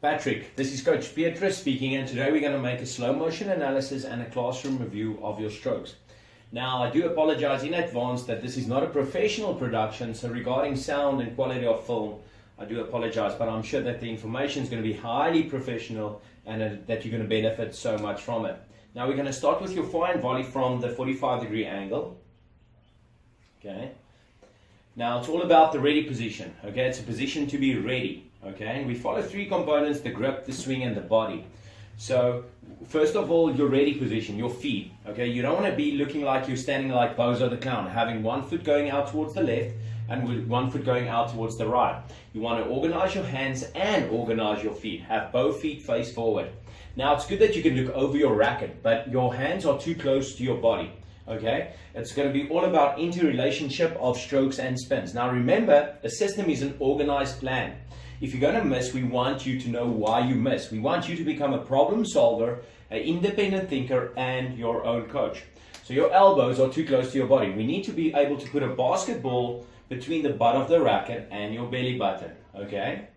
Patrick, this is Coach Pietrus speaking, and today we're going to make a slow motion analysis and a classroom review of your strokes. Now, I do apologize in advance that this is not a professional production, so regarding sound and quality of film, I do apologize, but I'm sure that the information is going to be highly professional and that you're going to benefit so much from it. Now, we're going to start with your forehand volley from the 45-degree angle. Okay. Now, it's all about the ready position. Okay, it's a position to be ready. Okay, and we follow three components: the grip, the swing, and the body. So, first of all, your ready position, your feet. Okay, you don't want to be looking like you're standing like Bozo the Clown, having one foot going out towards the left and with one foot going out towards the right. You want to organize your hands and organize your feet. Have both feet face forward. Now, it's good that you can look over your racket, but your hands are too close to your body. Okay, it's going to be all about interrelationship of strokes and spins. Now, remember, a system is an organized plan. If you're going to miss, we want you to know why you miss. We want you to become a problem solver, an independent thinker, and your own coach. So your elbows are too close to your body. We need to be able to put a basketball between the butt of the racket and your belly button. Okay?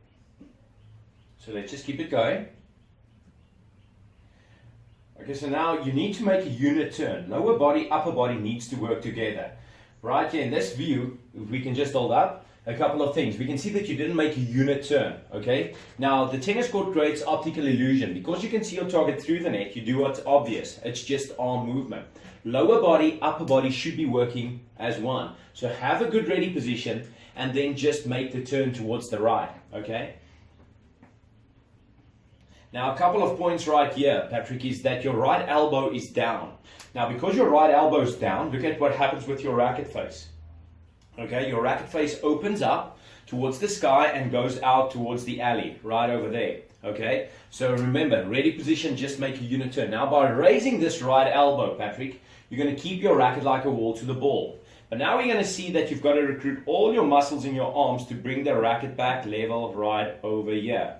So let's just keep it going. Okay, so now you need to make a unit turn. Lower body, upper body needs to work together. Right here in this view, if we can just hold up, a couple of things. We can see that you didn't make a unit turn, okay? Now, the tennis court creates optical illusion. Because you can see your target through the net, you do what's obvious. It's just arm movement. Lower body, upper body should be working as one. So have a good ready position and then just make the turn towards the right, okay? Now, a couple of points right here, Patrick, is that your right elbow is down. Now, because your right elbow is down, look at what happens with your racket face. Okay, your racket face opens up towards the sky and goes out towards the alley, right over there. Okay, so remember, ready position, just make a unit turn. Now, by raising this right elbow, Patrick, you're going to keep your racket like a wall to the ball. But now we're going to see that you've got to recruit all your muscles in your arms to bring the racket back level right over here.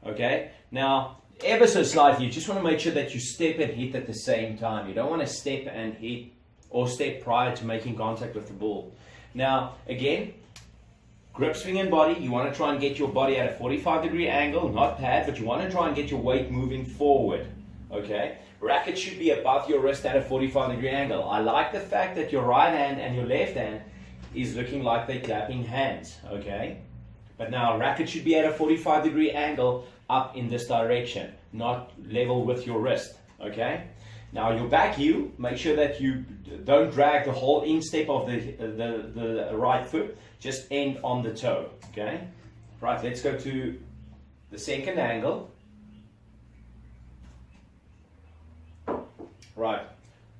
Okay, now, ever so slightly, you just want to make sure that you step and hit at the same time. You don't want to step and hit or step prior to making contact with the ball. Now, again, grip, swing, and body. You want to try and get your body at a 45-degree angle, not pad, but you want to try and get your weight moving forward. Okay? Racket should be above your wrist at a 45-degree angle. I like the fact that your right hand and your left hand is looking like they're clapping hands. Okay? But now, racket should be at a 45-degree angle up in this direction, not level with your wrist. Okay? Now, your back heel, make sure that you don't drag the whole instep of the right foot, just end on the toe, okay? Right, let's go to the second angle. Right,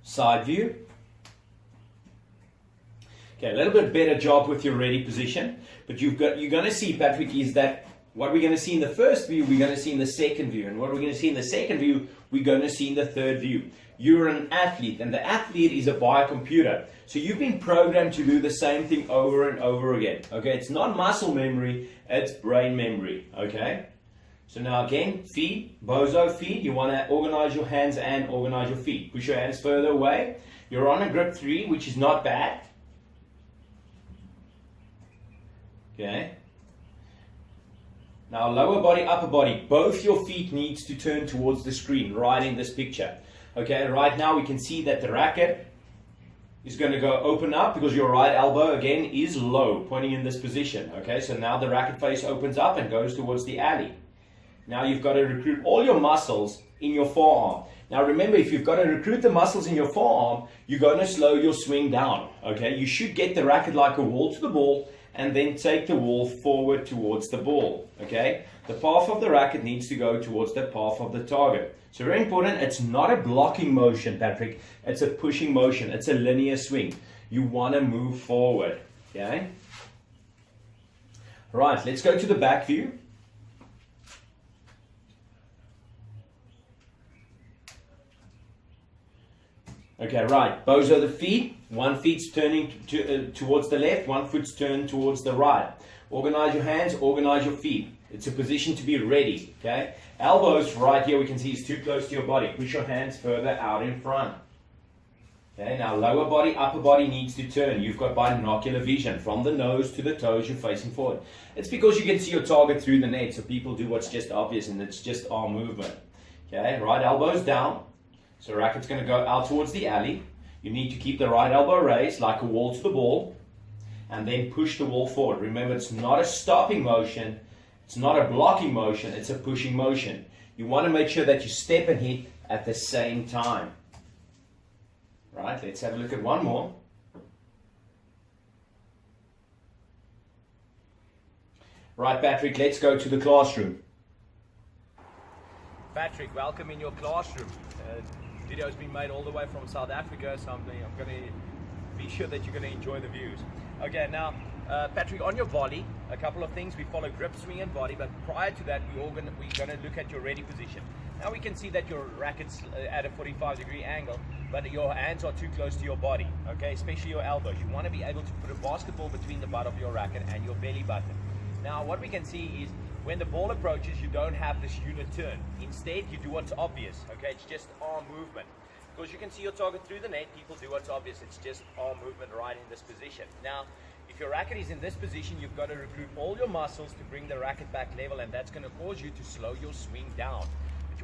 side view. Okay, a little bit better job with your ready position, but you're going to see, Patrick, is that what we're going to see in the first view, we're going to see in the second view. And what we're going to see in the second view, we're going to see in the third view. You're an athlete, and the athlete is a biocomputer. So you've been programmed to do the same thing over and over again. Okay, it's not muscle memory, it's brain memory. Okay? So now again, feet, bozo feet. You want to organize your hands and organize your feet. Push your hands further away. You're on a grip 3, which is not bad. Okay? Now, lower body, upper body, both your feet needs to turn towards the screen, right in this picture. Okay, right now we can see that the racket is going to go open up because your right elbow, again, is low, pointing in this position. Okay, so now the racket face opens up and goes towards the alley. Now you've got to recruit all your muscles in your forearm. Now remember, if you've got to recruit the muscles in your forearm, you're going to slow your swing down. Okay, you should get the racket like a wall to the ball, and then take the wall forward towards the ball, okay? The path of the racket needs to go towards the path of the target. So very important, it's not a blocking motion, Patrick. It's a pushing motion. It's a linear swing. You want to move forward, okay? Right, let's go to the back view. Okay, right, bozo the feet. One feet's turning towards the left, one foot's turned towards the right. Organize your hands, organize your feet. It's a position to be ready, okay? Elbows right here we can see is too close to your body. Push your hands further out in front. Okay, now lower body, upper body needs to turn. You've got binocular vision from the nose to the toes, you're facing forward. It's because you can see your target through the net, so people do what's just obvious, and it's just arm movement. Okay, right elbow's down, so racket's going to go out towards the alley. You need to keep the right elbow raised like a wall to the ball, and then push the wall forward. Remember, it's not a stopping motion, it's not a blocking motion, it's a pushing motion. You want to make sure that you step and hit at the same time. Right, let's have a look at one more. Right, Patrick, let's go to the classroom. Patrick, welcome in your classroom. Video has been made all the way from South Africa, so I'm going to be sure that you're going to enjoy the views. Okay, now, Patrick, on your volley, a couple of things. We follow grip, swing, and volley, but prior to that, we're going to look at your ready position. Now we can see that your racket's at a 45-degree angle, but your hands are too close to your body, okay, especially your elbows. You want to be able to put a basketball between the butt of your racket and your belly button. Now, what we can see is when the ball approaches, you don't have this unit turn. Instead, you do what's obvious, okay? It's just arm movement. Because you can see your target through the net, people do what's obvious. It's just arm movement right in this position. Now, if your racket is in this position, you've got to recruit all your muscles to bring the racket back level, and that's going to cause you to slow your swing down.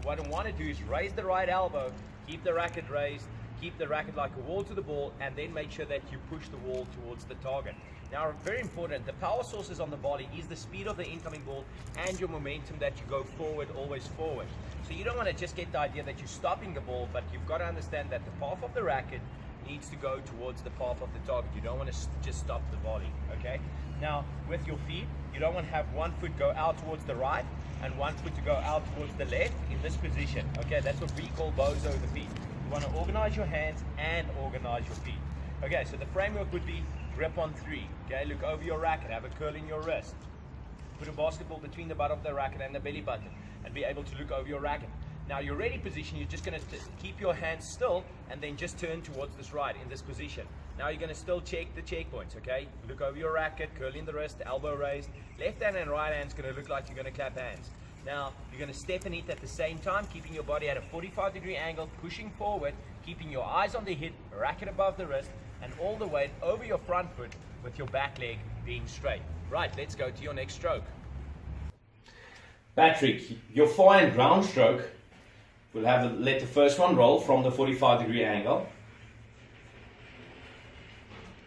What you want to do is raise the right elbow, keep the racket raised, keep the racket like a wall to the ball, and then make sure that you push the wall towards the target. Now, very important, the power sources on the volley is the speed of the incoming ball and your momentum that you go forward, always forward. So you don't want to just get the idea that you're stopping the ball, but you've got to understand that the path of the racket needs to go towards the path of the target. You don't want to just stop the volley, okay? Now, with your feet, you don't want to have one foot go out towards the right and one foot to go out towards the left in this position, okay? That's what we call bows over the feet. You want to organize your hands and organize your feet. Okay, so the framework would be grip on 3, okay? Look over your racket, have a curl in your wrist. Put a basketball between the butt of the racket and the belly button and be able to look over your racket. Now, your ready position, you're just going to keep your hands still and then just turn towards this right in this position. Now, you're going to still check the checkpoints, okay? Look over your racket, curl in the wrist, elbow raised. Left hand and right hand's going to look like you're going to clap hands. Now, you're going to step and hit at the same time, keeping your body at a 45-degree angle, pushing forward, keeping your eyes on the hit, racket above the wrist, and all the weight over your front foot with your back leg being straight. Right, let's go to your next stroke. Patrick, your forehand ground stroke, we'll let the first one roll from the 45-degree angle.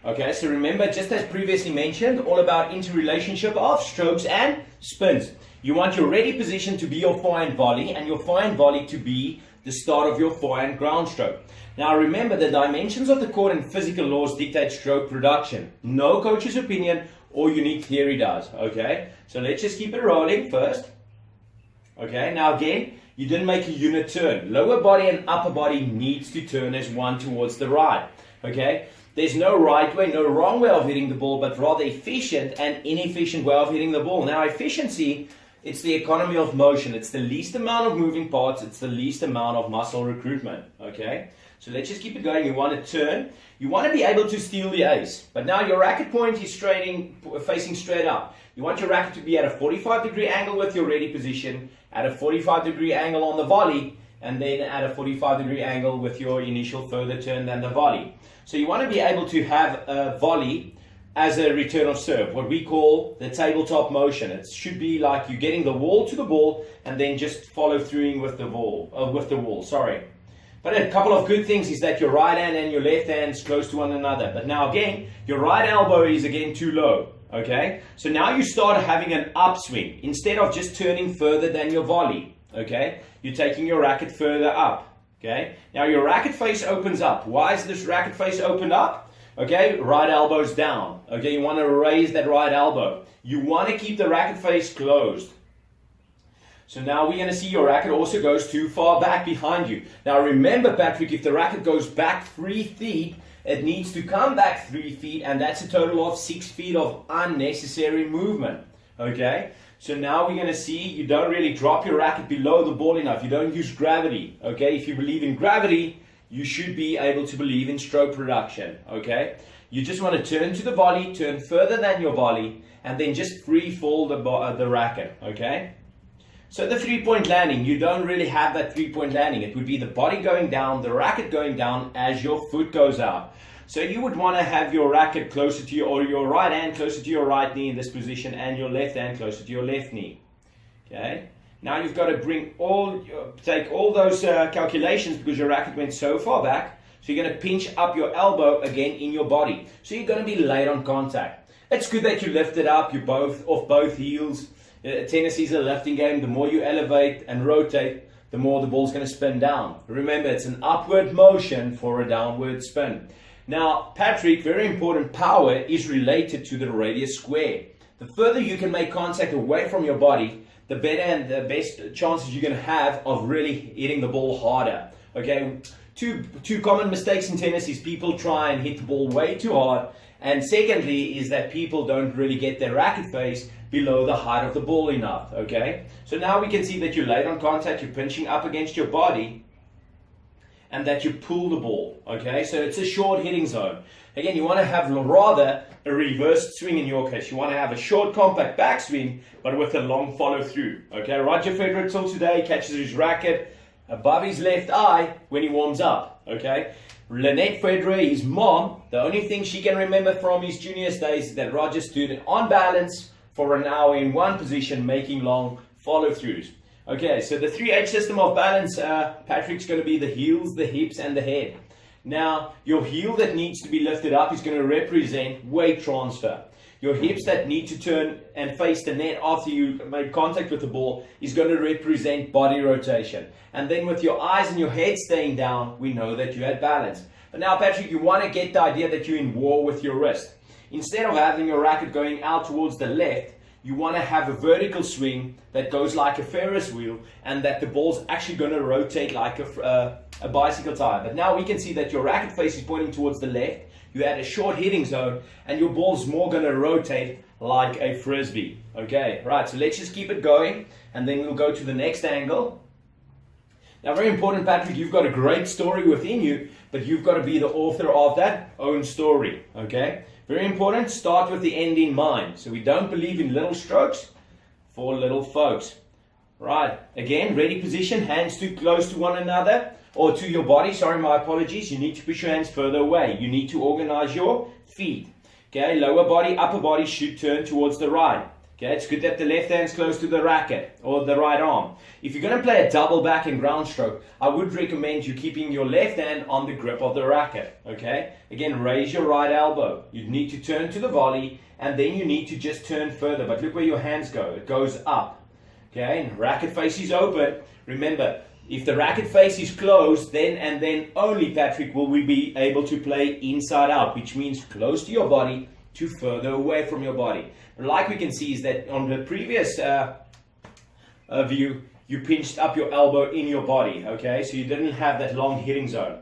Okay, so remember, just as previously mentioned, all about interrelationship of strokes and spins. You want your ready position to be your forehand volley and your forehand volley to be the start of your forehand ground stroke. Now remember, the dimensions of the court and physical laws dictate stroke production. No coach's opinion or unique theory does, okay? So let's just keep it rolling first. Okay, now again, you didn't make a unit turn. Lower body and upper body needs to turn as one towards the right, okay? There's no right way, no wrong way of hitting the ball, but rather efficient and inefficient way of hitting the ball. Now efficiency, it's the economy of motion. It's the least amount of moving parts. It's the least amount of muscle recruitment, okay? So let's just keep it going. You want to turn. You want to be able to steal the ace. But now your racket point is facing straight up. You want your racket to be at a 45-degree angle with your ready position, at a 45-degree angle on the volley, and then at a 45-degree angle with your initial further turn than the volley. So you want to be able to have a volley as a return of serve, what we call the tabletop motion. It should be like you're getting the wall to the ball and then just follow through with the wall. But a couple of good things is that your right hand and your left hand is close to one another. But now again, your right elbow is again too low. Okay, so now you start having an upswing instead of just turning further than your volley. Okay, you're taking your racket further up. Okay, now your racket face opens up. Why is this racket face opened up? Okay, right elbow's down. Okay, you want to raise that right elbow. You want to keep the racket face closed. So now we're going to see your racket also goes too far back behind you. Now remember, Patrick, if the racket goes back 3 feet, it needs to come back 3 feet, and that's a total of 6 feet of unnecessary movement. Okay? So now we're going to see you don't really drop your racket below the ball enough. You don't use gravity. Okay? If you believe in gravity, you should be able to believe in stroke production. Okay? You just want to turn to the volley, turn further than your volley, and then just free fall the racket. Okay? So the 3-point landing, you don't really have that 3-point landing. It would be the body going down, the racket going down as your foot goes out. So you would want to have your racket closer to your right hand closer to your right knee in this position, and your left hand closer to your left knee. Okay. Now you've got to take all those calculations because your racket went so far back. So you're going to pinch up your elbow again in your body. So you're going to be late on contact. It's good that you lift it up. You're off both heels. Tennis is a lifting game. The more you elevate and rotate, the more the ball's going to spin down. Remember, it's an upward motion for a downward spin. Now, Patrick, very important, power is related to the radius square. The further you can make contact away from your body, the better and the best chances you're going to have of really hitting the ball harder. Okay, two common mistakes in tennis is people try and hit the ball way too hard, and secondly is that people don't really get their racket face below the height of the ball enough. Okay, so now we can see that you're late on contact, you're pinching up against your body, and that you pull the ball. Okay, so it's a short hitting zone. Again, you want to have rather a reversed swing in your case. You want to have a short compact backswing, but with a long follow through. Okay, Roger Federer till today catches his racket above his left eye when he warms up. Okay, Lynette Federer, his mom, the only thing she can remember from his junior days is that Roger stood on balance for an hour in one position, making long follow throughs. Okay, so the 3H system of balance, Patrick's going to be the heels, the hips, and the head. Now, your heel that needs to be lifted up is going to represent weight transfer. Your hips that need to turn and face the net after you made contact with the ball is going to represent body rotation. And then with your eyes and your head staying down, we know that you had balance. But now, Patrick, you want to get the idea that you're in war with your wrist. Instead of having your racket going out towards the left, you want to have a vertical swing that goes like a Ferris wheel, and that the ball's actually going to rotate like a bicycle tire. But now we can see that your racket face is pointing towards the left. You had a short hitting zone, and your ball's more going to rotate like a frisbee. Okay, right, so let's just keep it going, and then we'll go to the next angle. Now, very important, Patrick, you've got a great story within you, but you've got to be the author of that own story. Okay, very important, start with the end in mind. So we don't believe in little strokes for little folks. Right, again, ready position, hands too close to one another, or to your body, sorry, my apologies. You need to push your hands further away. You need to organize your feet. Okay, lower body, upper body should turn towards the right. Okay, it's good that the left hand's close to the racket or the right arm. If you're going to play a double back and ground stroke, I would recommend you keeping your left hand on the grip of the racket. Okay, again, raise your right elbow. You need to turn to the volley, and then you need to just turn further. But look where your hands go. It goes up. Okay, and racket face is open. Remember, if the racket face is closed, then and then only, Patrick, will we be able to play inside out, which means close to your body to further away from your body. But like we can see is that on the previous view, you pinched up your elbow in your body, okay? So you didn't have that long hitting zone,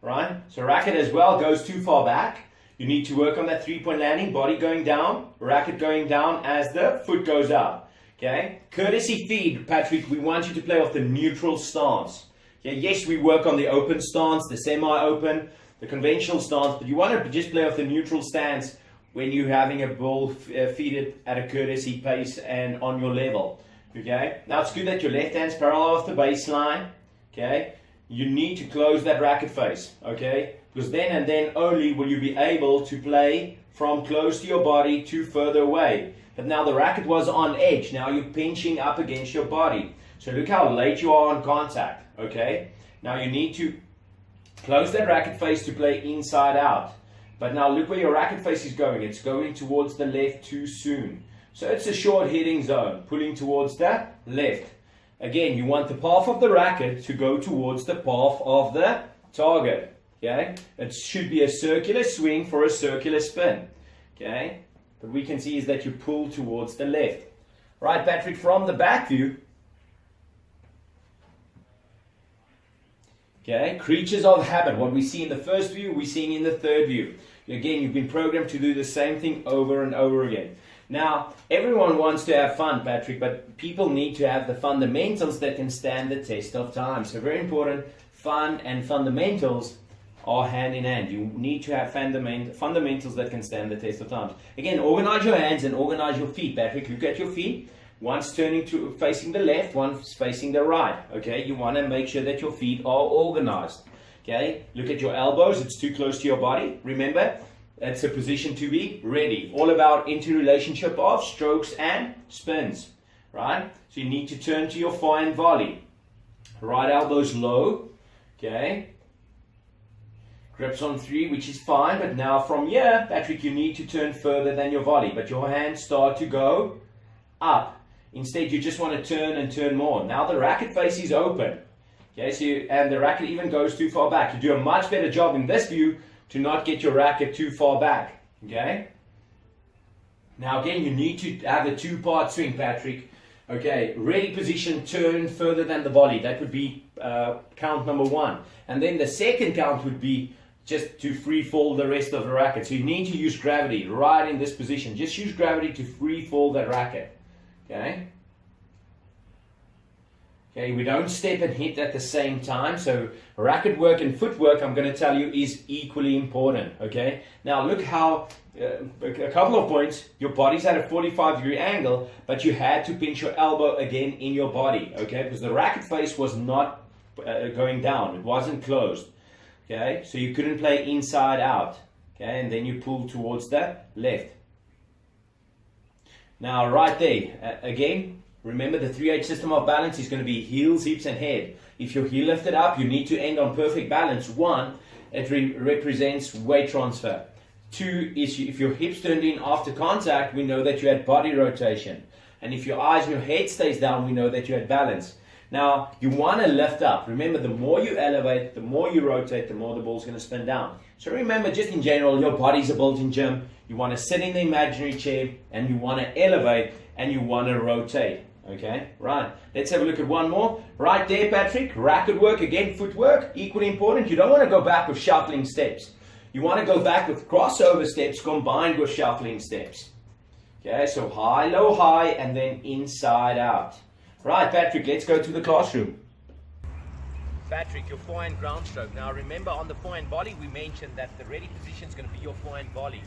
right? So racket as well goes too far back. You need to work on that 3-point landing, body going down, racket going down as the foot goes up. Okay, courtesy feed, Patrick, we want you to play off the neutral stance. Okay, yes, we work on the open stance, the semi-open, the conventional stance, but you want to just play off the neutral stance when you're having a ball feeded at a courtesy pace and on your level. Okay, now it's good that your left hand's parallel off the baseline. Okay, you need to close that racket face. Okay, because then and then only will you be able to play from close to your body to further away. But now the racket was on edge. Now you're pinching up against your body. So look how late you are on contact. Okay. Now you need to close that racket face to play inside out. But now look where your racket face is going. It's going towards the left too soon. So it's a short hitting zone, pulling towards the left. Again, you want the path of the racket to go towards the path of the target. Okay. It should be a circular swing for a circular spin. Okay. What we can see is that you pull towards the left. Right, Patrick, from the back view. Okay, creatures of habit. What we see in the first view, we're seeing in the third view. Again, you've been programmed to do the same thing over and over again. Now, everyone wants to have fun, Patrick, but people need to have the fundamentals that can stand the test of time. So very important, fun and fundamentals are hand in hand. You need to have fundamentals that can stand the test of time. Again, organize your hands and organize your feet. Patrick, look at your feet. One's turning to facing the left, one's facing the right. Okay, you want to make sure that your feet are organized. Okay, look at your elbows, it's too close to your body. Remember, that's a position to be ready. All about interrelationship of strokes and spins, right? So you need to turn to your forehand volley. Right elbow's low, okay? Grips on 3, which is fine, but now from here, Patrick, you need to turn further than your volley, but your hands start to go up. Instead, you just want to turn and turn more. Now the racket face is open, okay? So and the racket even goes too far back. You do a much better job in this view to not get your racket too far back, okay? Now again, you need to have a two-part swing, Patrick. Okay, ready position, turn further than the volley. That would be count number 1. And then the second count would be just to free fall the rest of the racket. So you need to use gravity right in this position. Just use gravity to free fall that racket, okay? Okay, we don't step and hit at the same time. So racket work and footwork, I'm going to tell you, is equally important. Okay. Now look how a couple of points. Your body's at a 45-degree angle, but you had to pinch your elbow again in your body. Okay, because the racket face was not going down. It wasn't closed. Okay, so you couldn't play inside out. Okay, and then you pull towards the left. Now right there, again. Remember, the 3H system of balance is going to be heels, hips, and head. If your heel lifted up, you need to end on perfect balance. 1, it represents weight transfer. 2 is if your hips turned in after contact, we know that you had body rotation. And if your eyes and your head stays down, we know that you had balance. Now, you want to lift up. Remember, the more you elevate, the more you rotate, the more the ball's going to spin down. So remember, just in general, your body's a built-in gym. You want to sit in the imaginary chair, and you want to elevate, and you want to rotate. Okay, right. Let's have a look at one more. Right there, Patrick. Racket work, again, footwork, equally important. You don't want to go back with shuffling steps. You want to go back with crossover steps combined with shuffling steps. Okay, so high, low, high, and then inside out. Right, Patrick, let's go to the classroom. Patrick, your forehand ground stroke. Now remember, on the forehand volley, we mentioned that the ready position is going to be your forehand volley,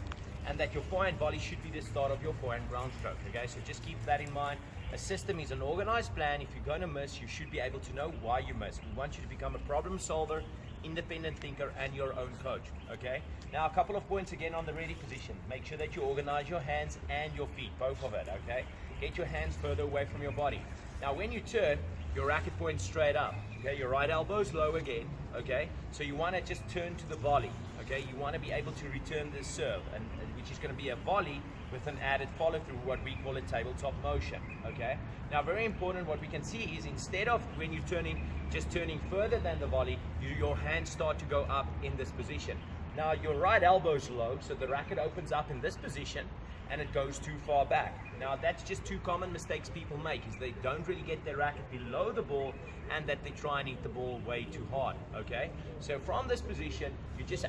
and that your forehand volley should be the start of your forehand ground stroke. Okay, so just keep that in mind. A system is an organized plan. If you're going to miss, you should be able to know why you miss. We want you to become a problem solver, independent thinker, and your own coach. Okay, now a couple of points again on the ready position. Make sure that you organize your hands and your feet, both of it. Okay, get your hands further away from your body. Now when you turn, your racket points straight up. Okay, your right elbow's low again. Okay, so you want to just turn to the volley. Okay, you want to be able to return this serve, and which is going to be a volley with an added follow through, what we call a tabletop motion. Okay, now very important, what we can see is instead of when you're turning, just turning further than the volley, your hands start to go up in this position. Now your right elbow's low, so the racket opens up in this position and it goes too far back. Now that's just 2 common mistakes people make, is they don't really get their racket below the ball, and that they try and hit the ball way too hard. Okay, so from this position, you just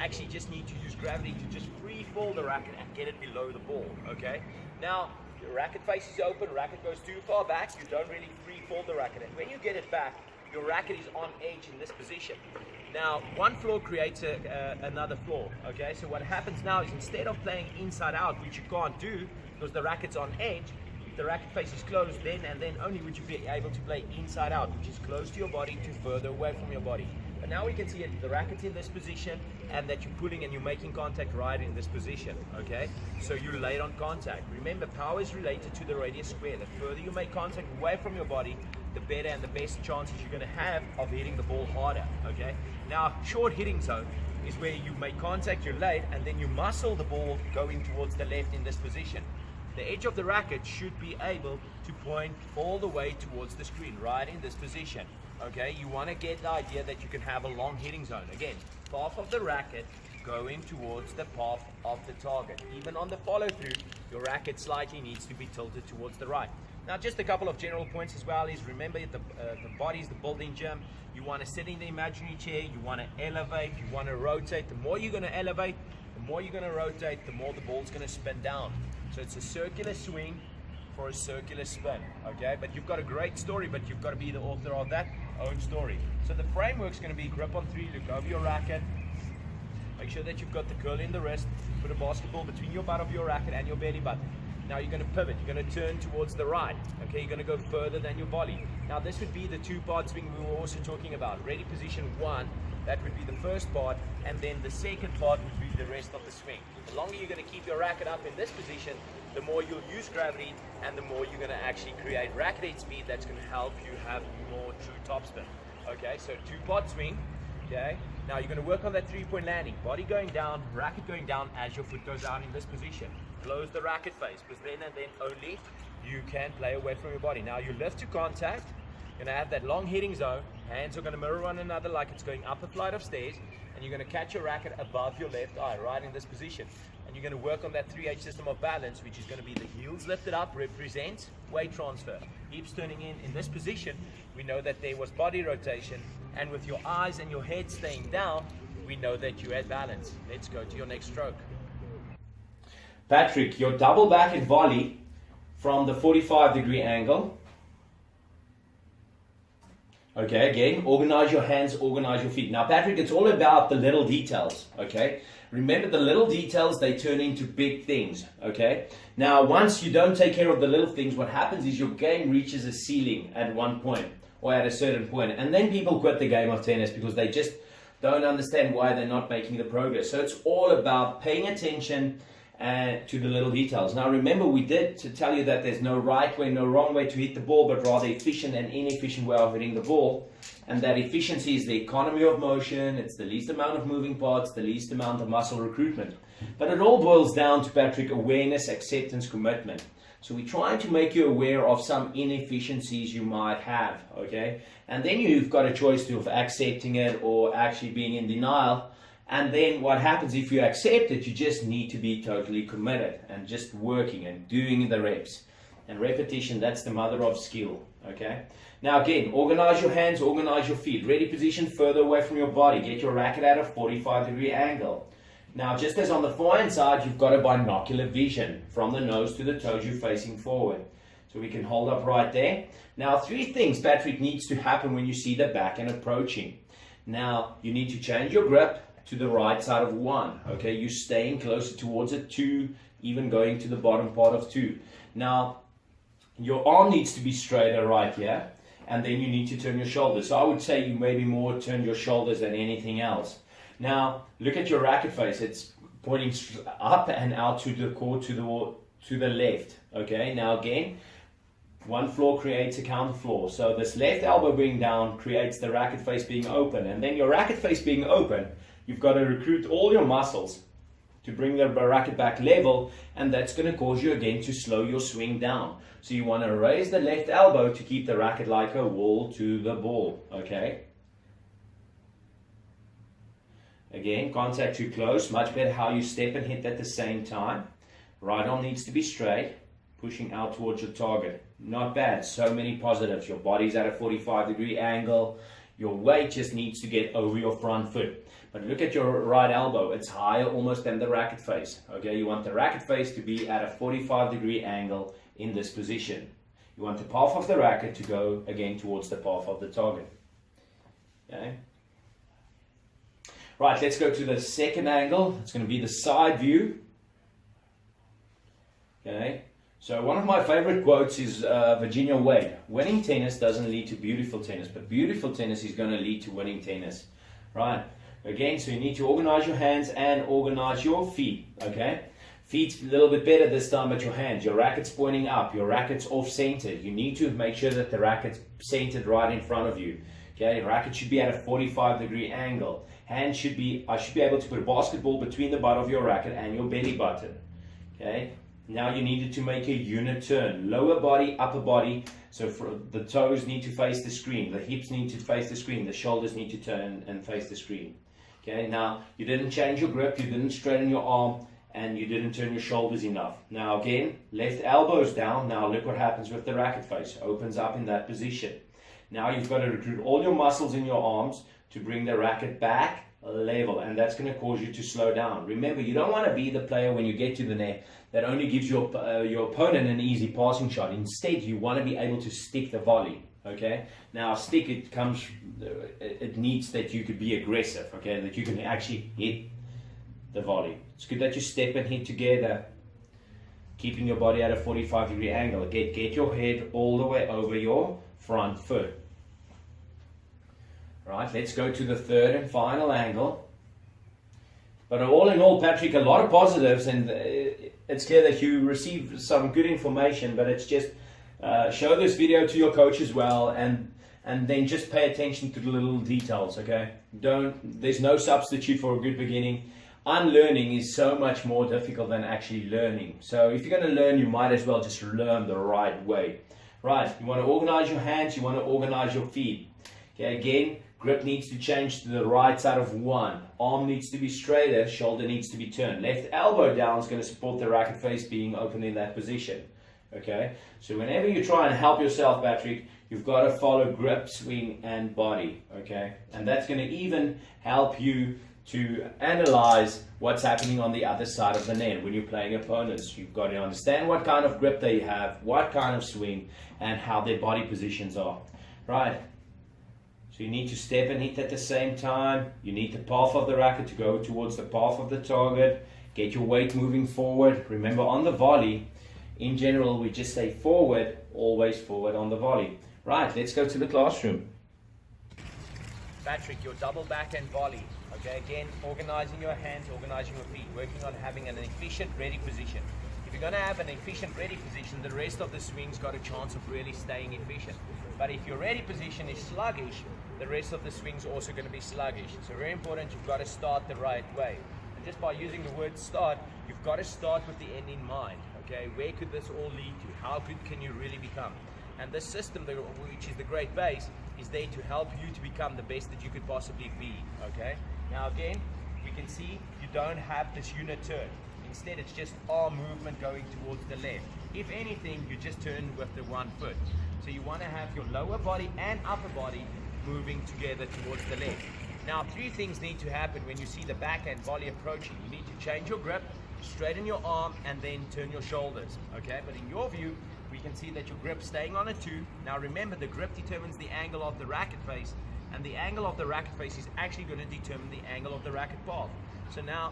need to use gravity to just free fall the racket and get it below the ball. Okay, now your racket face is open, racket goes too far back, you don't really free fall the racket, and when you get it back, your racket is on edge in this position. Now, one flaw creates another flaw. Okay, so what happens now is instead of playing inside out, which you can't do because the racket's on edge, if the racket face is closed, then and then only would you be able to play inside out, which is close to your body to further away from your body. But now we can see it, the racket's in this position, and that you're pulling and you're making contact right in this position. Okay, so you're late on contact. Remember, power is related to the radius square. The further you make contact away from your body, the better and the best chances you're going to have of hitting the ball harder. Okay, now short hitting zone is where you make contact, you're late, and then you muscle the ball going towards the left in this position. The edge of the racket should be able to point all the way towards the screen, right in this position. Okay, you want to get the idea that you can have a long hitting zone. Again, path of the racket going towards the path of the target. Even on the follow through, your racket slightly needs to be tilted towards the right. Now, just a couple of general points as well is, remember, the body is the building gym. You want to sit in the imaginary chair, you want to elevate, you want to rotate. The more you're going to elevate, the more you're going to rotate, the more the ball's going to spin down. So it's a circular swing for a circular spin, okay? But you've got a great story, but you've got to be the author of that own story. So the framework's going to be grip on 3, look over your racket, make sure that you've got the curl in the wrist, put a basketball between your butt of your racket and your belly button. Now you're going to pivot, you're going to turn towards the right, okay, you're going to go further than your volley. Now this would be the two-part swing we were also talking about. Ready position one, that would be the first part, and then the second part would be the rest of the swing. The longer you're going to keep your racket up in this position, the more you'll use gravity, and the more you're going to actually create racket head speed that's going to help you have more true topspin. Okay, so two-part swing. Okay, now you're going to work on that three-point landing. Body going down, racket going down as your foot goes out in this position. Close the racket face, because then and then only you can play away from your body. Now you lift to contact, you're going to have that long hitting zone. Hands are going to mirror one another like it's going up a flight of stairs, and you're going to catch your racket above your left eye, right in this position. And you're going to work on that 3H system of balance, which is going to be the heels lifted up, represents weight transfer. Hips turning in this position, we know that there was body rotation, and with your eyes and your head staying down, we know that you had balance. Let's go to your next stroke. Patrick, your double back volley from the 45-degree angle. Okay, again, organize your hands, organize your feet. Now, Patrick, it's all about the little details, okay? Remember, the little details, they turn into big things, okay? Now, once you don't take care of the little things, what happens is your game reaches a ceiling at one point, or at a certain point, and then people quit the game of tennis because they just don't understand why they're not making the progress. So it's all about paying attention to the little details. Now remember, we did to tell you that there's no right way, no wrong way to hit the ball, but rather efficient and inefficient way of hitting the ball. And that efficiency is the economy of motion, it's the least amount of moving parts, the least amount of muscle recruitment. But it all boils down to, Patrick, awareness, acceptance, commitment. So we're trying to make you aware of some inefficiencies you might have, okay? And then you've got a choice of accepting it or actually being in denial. And then what happens if you accept it, you just need to be totally committed and just working and doing the reps. And repetition, that's the mother of skill, okay? Now again, organize your hands, organize your feet. Ready position further away from your body. Get your racket at a 45-degree angle. Now, just as on the forehand side, you've got a binocular vision from the nose to the toes, you're facing forward. So we can hold up right there. Now, three things, Patrick, needs to happen when you see the backhand approaching. Now, you need to change your grip to the right side of one, okay? You're staying closer towards a two, even going to the bottom part of two. Now, your arm needs to be straighter right here, and then you need to turn your shoulders. So I would say you maybe more turn your shoulders than anything else. Now, look at your racket face. It's pointing up and out to the court, to the left, okay? Now again, one floor creates a counter floor. So this left elbow being down creates the racket face being open. And then your racket face being open, you've got to recruit all your muscles to bring the racket back level, and that's going to cause you again to slow your swing down. So you want to raise the left elbow to keep the racket like a wall to the ball, okay? Again, contact too close, much better how you step and hit at the same time. Right arm needs to be straight, pushing out towards your target. Not bad, so many positives. Your body's at a 45-degree angle. Your weight just needs to get over your front foot. But look at your right elbow. It's higher almost than the racket face. Okay, you want the racket face to be at a 45-degree angle in this position. You want the path of the racket to go again towards the path of the target. Okay. Right, let's go to the second angle. It's going to be the side view. Okay. So one of my favorite quotes is Virginia Wade. Winning tennis doesn't lead to beautiful tennis, but beautiful tennis is going to lead to winning tennis. Right. Again, so you need to organize your hands and organize your feet. Okay. Feet's a little bit better this time, but your hands, your racket's pointing up, your racket's off center. You need to make sure that the racket's centered right in front of you. Okay, racket should be at a 45-degree angle. Hand should be, I should be able to put a basketball between the butt of your racket and your belly button. Okay, now you needed to make a unit turn. Lower body, upper body. So the toes need to face the screen. The hips need to face the screen. The shoulders need to turn and face the screen. Okay, now you didn't change your grip. You didn't straighten your arm. And you didn't turn your shoulders enough. Now again, left elbow's down. Now look what happens with the racket face. Opens up in that position. Now you've got to recruit all your muscles in your arms to bring the racket back level, and that's going to cause you to slow down. Remember, you don't want to be the player when you get to the net that only gives your opponent an easy passing shot. Instead, you want to be able to stick the volley. Okay. Now, stick, it needs that you could be aggressive. Okay, that you can actually hit the volley. It's good that you step and hit together. keeping your body at a 45-degree angle. Get your head all the way over your front foot. Right, let's go to the third and final angle. But all in all, Patrick, a lot of positives, and it's clear that you received some good information, but it's just show this video to your coach as well, and then just pay attention to the little details, okay? There's no substitute for a good beginning. Unlearning is so much more difficult than actually learning. So if you're going to learn, you might as well just learn the right way. Right, you want to organize your hands, you want to organize your feet. Okay, again, grip needs to change to the right side of one. Arm needs to be straighter, shoulder needs to be turned. Left elbow down is going to support the racket face being open in that position. Okay, so whenever you try and help yourself, Patrick, you've got to follow grip, swing, and body. Okay, and that's going to even help you to analyze what's happening on the other side of the net when you're playing opponents. You've got to understand what kind of grip they have, what kind of swing, and how their body positions are. Right. So you need to step and hit at the same time. You need the path of the racket to go towards the path of the target. Get your weight moving forward. Remember, on the volley, in general, we just say forward, always forward on the volley. Right, let's go to the classroom. Patrick, your double backhand volley. Okay, again, organizing your hands, organizing your feet, working on having an efficient, ready position. If you're going to have an efficient, ready position, the rest of the swing's got a chance of really staying efficient. But if your ready position is sluggish, the rest of the swing's also going to be sluggish. So very important, you've got to start the right way. And just by using the word start, you've got to start with the end in mind. Okay, where could this all lead to? How good can you really become? And this system, which is the great base, is there to help you to become the best that you could possibly be. Okay. Now again, we can see you don't have this unit turn. Instead, it's just arm movement going towards the left. If anything, you just turn with the one foot. So you want to have your lower body and upper body moving together towards the left. Now, three things need to happen when you see the backhand volley approaching. You need to change your grip, straighten your arm, and then turn your shoulders. Okay, but in your view, we can see that your grip staying on a 2. Now remember, the grip determines the angle of the racket face, and the angle of the racket face is actually going to determine the angle of the racket path. So now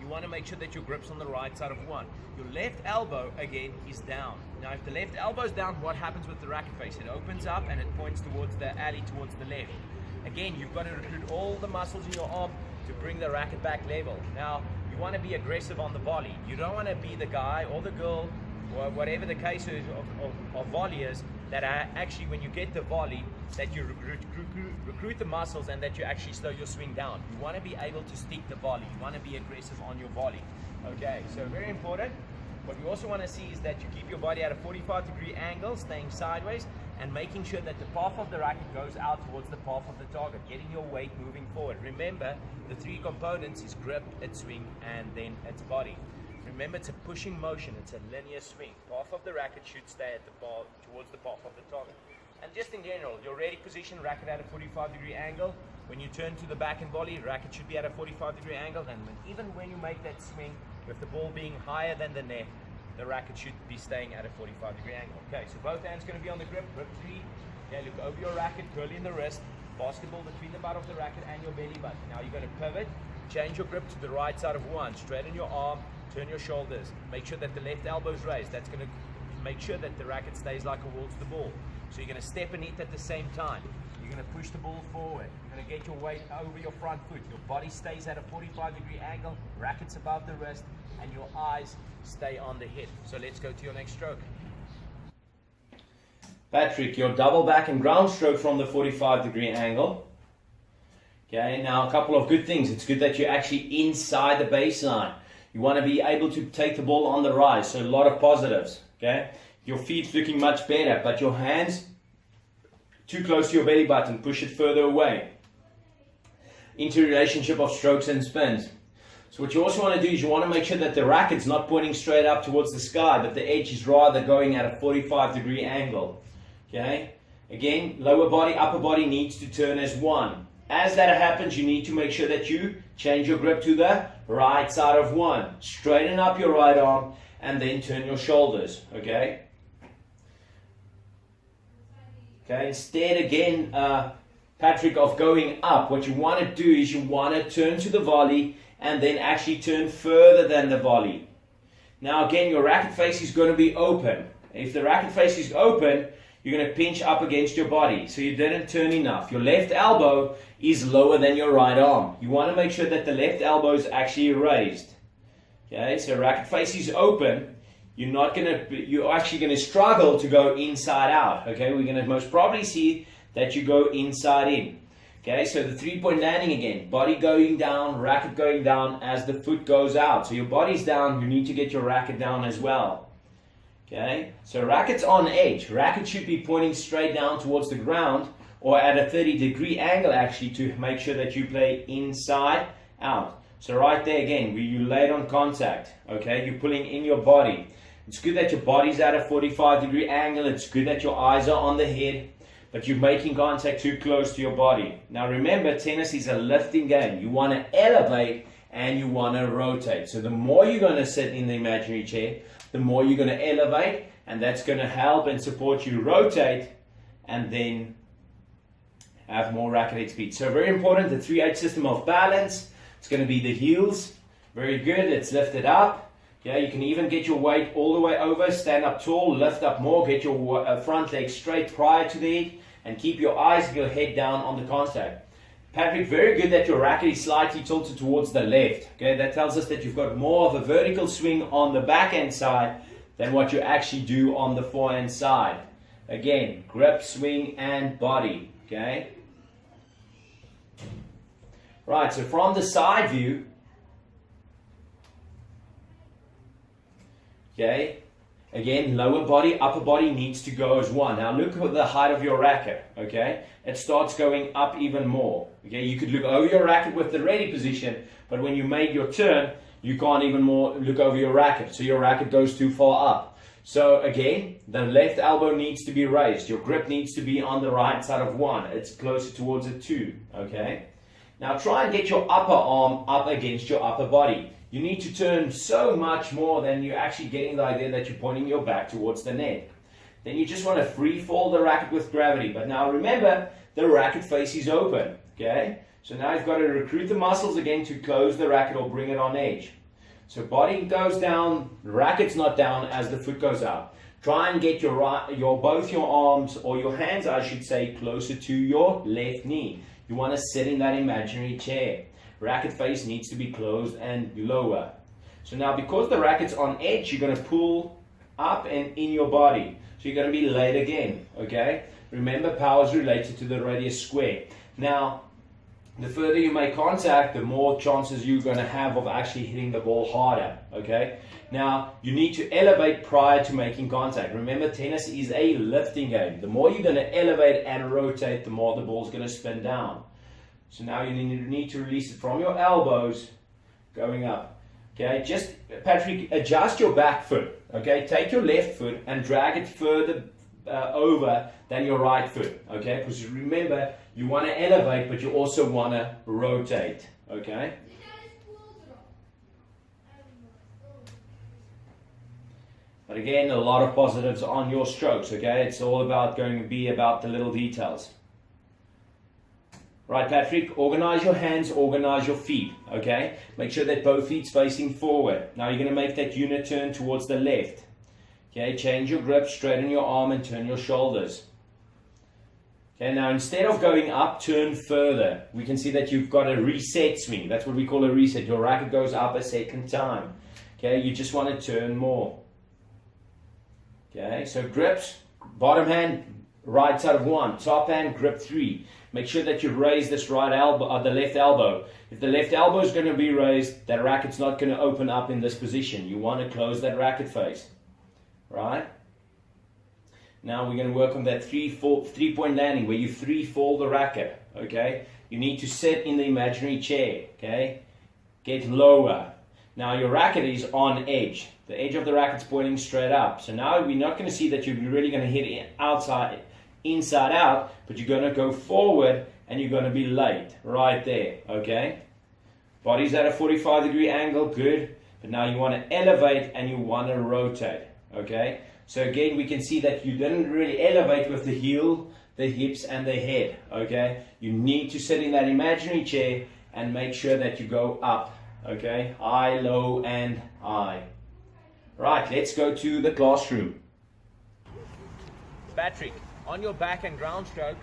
you want to make sure that your grip's on the right side of 1. Your left elbow again is down. Now if the left elbow is down, what happens with the racket face? It opens up and it points towards the alley towards the left. Again, you've got to recruit all the muscles in your arm to bring the racket back level. Now you want to be aggressive on the volley. You don't want to be the guy or the girl, or whatever the case is of volleyers, that are actually, when you get the volley, that you recruit the muscles and that you actually slow your swing down. You want to be able to stick the volley. You want to be aggressive on your volley. Okay, so very important. What you also want to see is that you keep your body at a 45-degree angle, staying sideways, and making sure that the path of the racket goes out towards the path of the target, getting your weight moving forward. Remember, the three components is grip, its swing, and then its body. Remember, it's a pushing motion, it's a linear swing. Path of the racket should stay at the path, towards the path of the target. And just in general, your ready position, racket at a 45-degree angle. When you turn to the backhand volley, racket should be at a 45-degree angle. And even when you make that swing, with the ball being higher than the net, the racket should be staying at a 45-degree angle. Okay, so both hands going to be on the grip, grip 3. Okay, look over your racket, curl in the wrist, basketball between the butt of the racket and your belly button. Now you're going to pivot, change your grip to the right side of 1, straighten your arm, turn your shoulders, make sure that the left elbow is raised. That's going to make sure that the racket stays like a wall to the ball. So you're going to step and hit at the same time. You're going to push the ball forward. You're going to get your weight over your front foot. Your body stays at a 45-degree angle, rackets above the wrist, and your eyes stay on the hit. So let's go to your next stroke. Patrick, your double back and ground stroke from the 45-degree angle. Okay, now a couple of good things. It's good that you're actually inside the baseline. You want to be able to take the ball on the rise, so a lot of positives. Okay, your feet's looking much better, but your hands too close to your belly button, push it further away. Interrelationship of strokes and spins. So what you also want to do is you want to make sure that the racket's not pointing straight up towards the sky, but the edge is rather going at a 45-degree angle. Okay, again, lower body, upper body needs to turn as 1. As that happens, you need to make sure that you change your grip to the right side of 1. Straighten up your right arm and then turn your shoulders. Okay. Okay. Instead, again, Patrick, of going up, what you want to do is you want to turn to the volley and then actually turn further than the volley. Now again, your racket face is going to be open. If the racket face is open, you're going to pinch up against your body, so you didn't turn enough. Your left elbow is lower than your right arm. You want to make sure that the left elbow is actually raised. Okay, so racket face is open. You're actually going to struggle to go inside out. Okay, we're going to most probably see that you go inside in. Okay, so the 3-point landing again, body going down, racket going down as the foot goes out. So your body's down, you need to get your racket down as well. Okay, so racket's on edge. Racket should be pointing straight down towards the ground or at a 30-degree angle actually to make sure that you play inside out. So right there again, where you laid on contact, okay, you're pulling in your body. It's good that your body's at a 45-degree angle. It's good that your eyes are on the head, but you're making contact too close to your body. Now remember, tennis is a lifting game. You want to elevate and you want to rotate. So the more you're going to sit in the imaginary chair, the more you're going to elevate, and that's going to help and support you rotate and then have more racket head speed. So very important, the 3/8 system of balance. It's going to be the heels. Very good. It's lifted up. Yeah, you can even get your weight all the way over, stand up tall, lift up more, get your front leg straight prior to the head, and keep your eyes and your head down on the contact. Patrick, very good that your racket is slightly tilted towards the left. Okay, that tells us that you've got more of a vertical swing on the backhand side than what you actually do on the forehand side. Again, grip, swing, and body. Okay. Right, so from the side view, okay, again, lower body, upper body needs to go as one. Now look at the height of your racket, okay? It starts going up even more, okay? You could look over your racket with the ready position, but when you made your turn, you can't even more look over your racket, so your racket goes too far up. So again, the left elbow needs to be raised. Your grip needs to be on the right side of one. It's closer towards a 2, okay? Now try and get your upper arm up against your upper body. You need to turn so much more than you're actually getting the idea that you're pointing your back towards the net. Then you just want to free fall the racket with gravity. But now remember, the racket face is open, okay? So now you've got to recruit the muscles again to close the racket or bring it on edge. So body goes down, racket's not down as the foot goes out. Try and get both your arms, or your hands I should say, closer to your left knee. You want to sit in that imaginary chair. Racket face needs to be closed and lower. So now because the racket's on edge, you're going to pull up and in your body. So you're going to be laid again, okay? Remember, power is related to the radius square. Now, the further you make contact, the more chances you're going to have of actually hitting the ball harder, okay? Now, you need to elevate prior to making contact. Remember, tennis is a lifting game. The more you're going to elevate and rotate, the more the ball's going to spin down. So now you need to release it from your elbows, going up. Okay, just, Patrick, adjust your back foot. Okay, take your left foot and drag it further over than your right foot. Okay, because remember, you want to elevate, but you also want to rotate. Okay. But again, a lot of positives on your strokes. Okay, it's all about going to be about the little details. Right, Patrick, organize your hands, organize your feet, okay? Make sure that both feet's facing forward. Now you're going to make that unit turn towards the left. Okay, change your grip, straighten your arm and turn your shoulders. Okay, now instead of going up, turn further. We can see that you've got a reset swing. That's what we call a reset. Your racket goes up a second time. Okay, you just want to turn more. Okay, so grips, bottom hand, right side of 1, top hand, grip 3. Make sure that you raise this right elbow, the left elbow. If the left elbow is going to be raised, that racket's not going to open up in this position. You want to close that racket face, right? Now we're going to work on that 3-point landing where you 3-fold the racket, okay? You need to sit in the imaginary chair, okay? Get lower. Now your racket is on edge. The edge of the racket's pointing straight up. So now we're not going to see that you're really going to hit it inside out, but you're going to go forward and you're going to be laid right there, okay? Body's at a 45-degree angle, good. But now you want to elevate and you want to rotate, okay? So again, we can see that you didn't really elevate with the heel, the hips, and the head, okay? You need to sit in that imaginary chair and make sure that you go up, okay? High, low, and high. Right, let's go to the classroom. Patrick, on your back and ground stroke,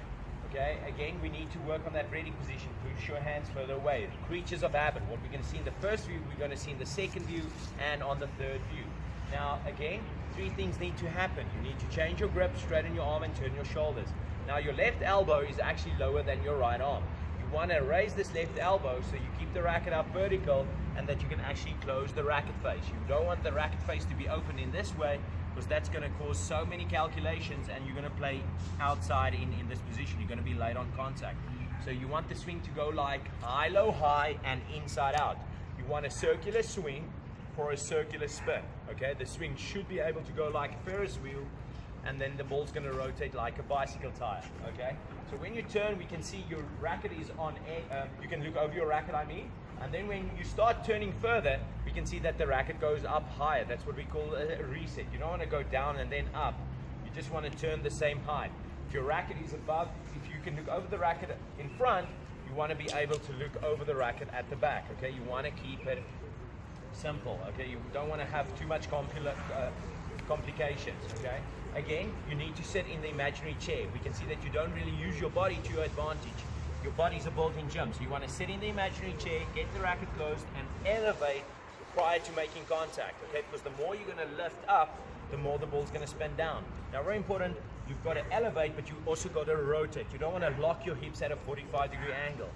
okay, again, we need to work on that ready position. Push your hands further away. Creatures of habit. What we're going to see in the first view, we're going to see in the second view, and on the third view. Now, again, three things need to happen. You need to change your grip, straighten your arm, and turn your shoulders. Now, your left elbow is actually lower than your right arm. You want to raise this left elbow so you keep the racket up vertical and that you can actually close the racket face. You don't want the racket face to be open in this way, because that's going to cause so many calculations and you're going to play outside in this position. You're going to be late on contact. So you want the swing to go like high, low, high, and inside out. You want a circular swing for a circular spin. Okay, the swing should be able to go like a Ferris wheel, and then the ball's going to rotate like a bicycle tire. Okay, so when you turn, we can see your racket is on air. You can look over your racket, I mean. And then when you start turning further, we can see that the racket goes up higher. That's what we call a reset. You don't want to go down and then up. You just want to turn the same height. If your racket is above, if you can look over the racket in front, you want to be able to look over the racket at the back. Okay, you want to keep it simple. Okay, you don't want to have too much complications. Okay, again, you need to sit in the imaginary chair. We can see that you don't really use your body to your advantage. Your body's a built-in gym, so you want to sit in the imaginary chair, get the racket closed, and elevate prior to making contact, okay? Because the more you're going to lift up, the more the ball's going to spin down. Now, very important, you've got to elevate, but you also got to rotate. You don't want to lock your hips at a 45-degree angle.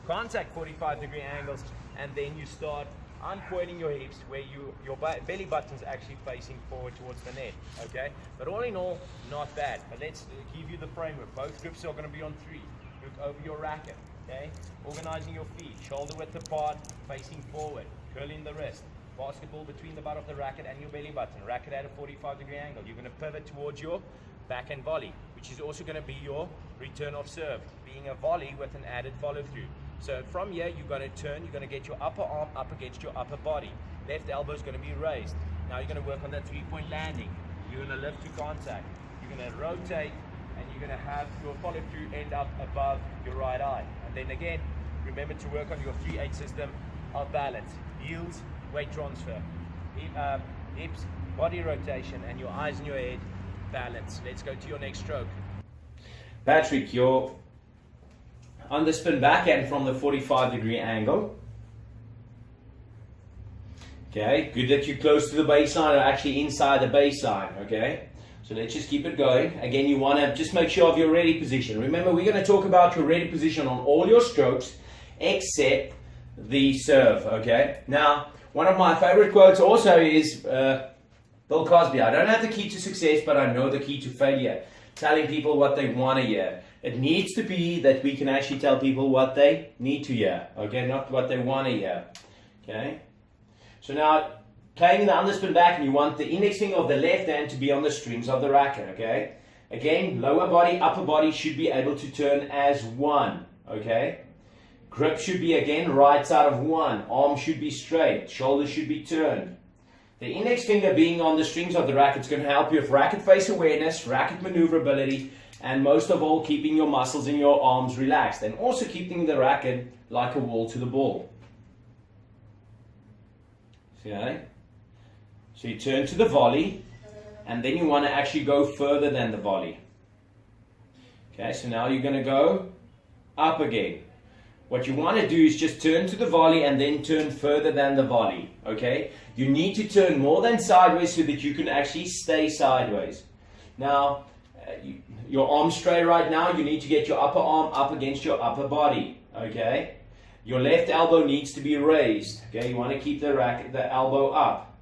Contact 45-degree angles, and then you start uncoiling your hips where your belly button's actually facing forward towards the net, okay? But all in all, not bad. But let's give you the framework. Both grips are going to be on 3. Look over your racket, okay? Organizing your feet, shoulder width apart, facing forward, curling the wrist. Basketball between the butt of the racket and your belly button. Racket at a 45-degree angle. You're going to pivot towards your backhand volley, which is also going to be your return off serve, being a volley with an added follow-through. So from here, you're going to turn, you're going to get your upper arm up against your upper body. Left elbow is going to be raised. Now you're going to work on that three-point landing. You're going to lift to contact. You're going to rotate, and you're going to have your follow-through end up above your right eye. And then again, remember to work on your 3-8 system of balance. Heels, weight transfer, hips, body rotation, and your eyes in your head, balance. Let's go to your next stroke. Patrick, your underspin backhand from the 45-degree angle. Okay, good that you're close to the baseline, or actually inside the baseline, okay? So let's just keep it going. Again, you want to just make sure of your ready position. Remember, we're going to talk about your ready position on all your strokes except the serve, okay? Now, one of my favorite quotes also is Bill Cosby. I don't have the key to success, but I know the key to failure. Telling people what they want to hear. It needs to be that we can actually tell people what they need to hear, okay? Not what they want to hear, okay? So now, playing the underspin back, and you want the index finger of the left hand to be on the strings of the racket, okay? Again, lower body, upper body should be able to turn as one, okay? Grip should be, again, right side of one. Arm should be straight. Shoulders should be turned. The index finger being on the strings of the racket is going to help you with racket face awareness, racket maneuverability, and most of all, keeping your muscles in your arms relaxed, and also keeping the racket like a wall to the ball. Okay? So you turn to the volley, and then you want to actually go further than the volley. Okay, so now you're going to go up again. What you want to do is just turn to the volley and then turn further than the volley. Okay, you need to turn more than sideways so that you can actually stay sideways. Now, your arm straight right now, you need to get your upper arm up against your upper body. Okay, your left elbow needs to be raised. Okay, you want to keep the elbow up.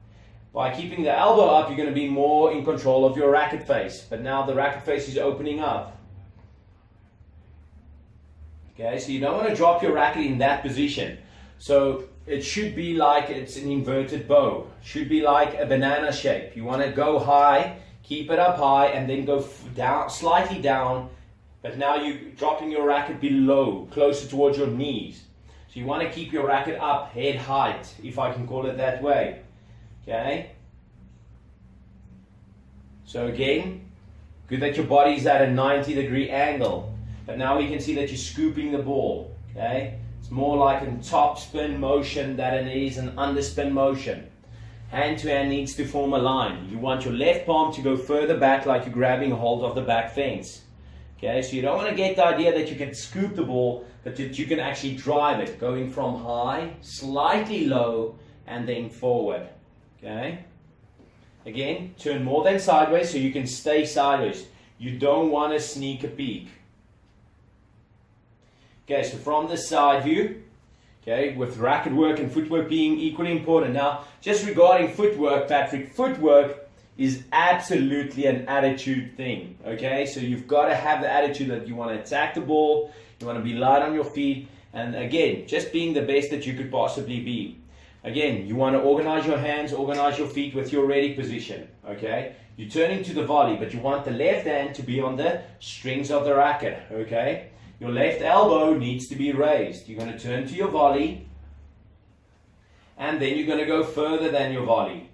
By keeping the elbow up, you're going to be more in control of your racket face. But now the racket face is opening up. Okay, so you don't want to drop your racket in that position. So it should be like it's an inverted bow. It should be like a banana shape. You want to go high, keep it up high, and then go down, slightly down. But now you're dropping your racket below, closer towards your knees. So you want to keep your racket up, head height, if I can call it that way. Okay? So again, good that your body's at a 90-degree angle. But now we can see that you're scooping the ball. Okay? It's more like a top spin motion than it is an underspin motion. hand to hand needs to form a line. You want your left palm to go further back like you're grabbing a hold of the back fence. Okay, so you don't want to get the idea that you can scoop the ball, but that you can actually drive it, going from high, slightly low, and then forward. Okay? Again, turn more than sideways so you can stay sideways. You don't want to sneak a peek. Okay, so from the side view, okay, with racket work and footwork being equally important. Now, just regarding footwork, Patrick, footwork is absolutely an attitude thing. Okay, so you've got to have the attitude that you want to attack the ball, you want to be light on your feet, and again, just being the best that you could possibly be. Again, you want to organize your hands, organize your feet with your ready position. Okay, you're turning to the volley, but you want the left hand to be on the strings of the racket. Okay, your left elbow needs to be raised. You're going to turn to your volley, and then you're going to go further than your volley.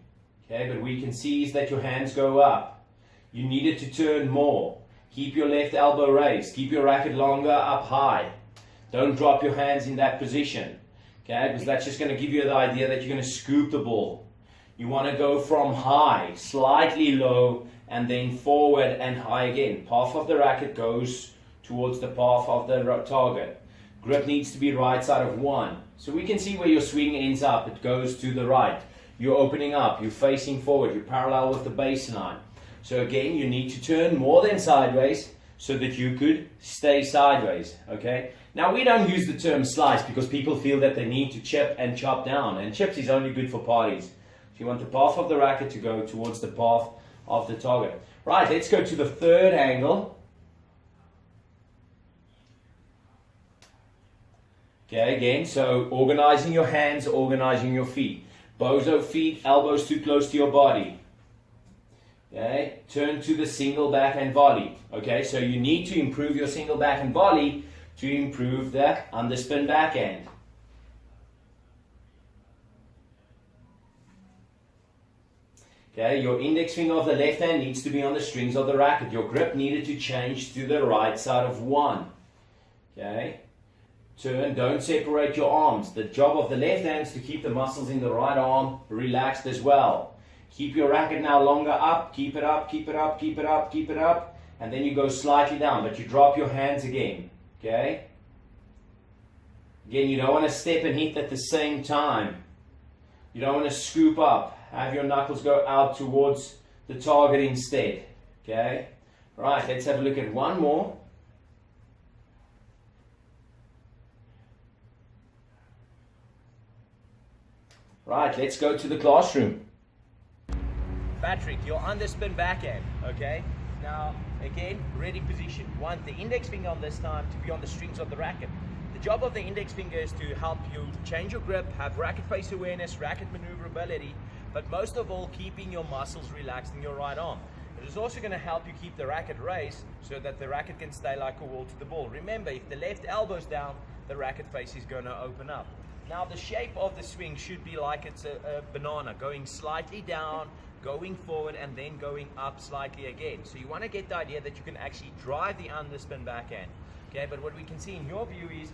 Okay, but we can see is that your hands go up. You need it to turn more. Keep your left elbow raised. Keep your racket longer up high. Don't drop your hands in that position. Okay, because that's just going to give you the idea that you're going to scoop the ball. You want to go from high, slightly low, and then forward and high again. Path of the racket goes towards the path of the target. Grip needs to be right side of one. So we can see where your swing ends up. It goes to the right. You're opening up, you're facing forward, you're parallel with the baseline. So again, you need to turn more than sideways so that you could stay sideways, okay? Now, we don't use the term slice because people feel that they need to chip and chop down, and chips is only good for parties. So you want the path of the racket to go towards the path of the target. Right, let's go to the third angle. Okay, again, so organizing your hands, organizing your feet. Bozo feet, elbows too close to your body. Okay, turn to the single backhand volley. Okay, so you need to improve your single backhand volley to improve the underspin backhand. Okay, your index finger of the left hand needs to be on the strings of the racket. Your grip needed to change to the right side of one. Okay. Turn, don't separate your arms. The job of the left hand is to keep the muscles in the right arm relaxed as well. Keep your racket now longer up, keep it up, keep it up, keep it up, keep it up, and then you go slightly down, but you drop your hands again, okay? Again, you don't want to step and hit at the same time. You don't want to scoop up. Have your knuckles go out towards the target instead, okay? Right, let's have a look at one more. Right, let's go to the classroom. Patrick, your underspin backhand, okay? Now, again, ready position. You want the index finger on this time to be on the strings of the racket. The job of the index finger is to help you change your grip, have racket face awareness, racket maneuverability, but most of all, keeping your muscles relaxed in your right arm. It is also going to help you keep the racket raised so that the racket can stay like a wall to the ball. Remember, if the left elbow's down, the racket face is going to open up. Now, the shape of the swing should be like it's a banana, going slightly down, going forward, and then going up slightly again. So you want to get the idea that you can actually drive the underspin backhand. Okay, but what we can see in your view is,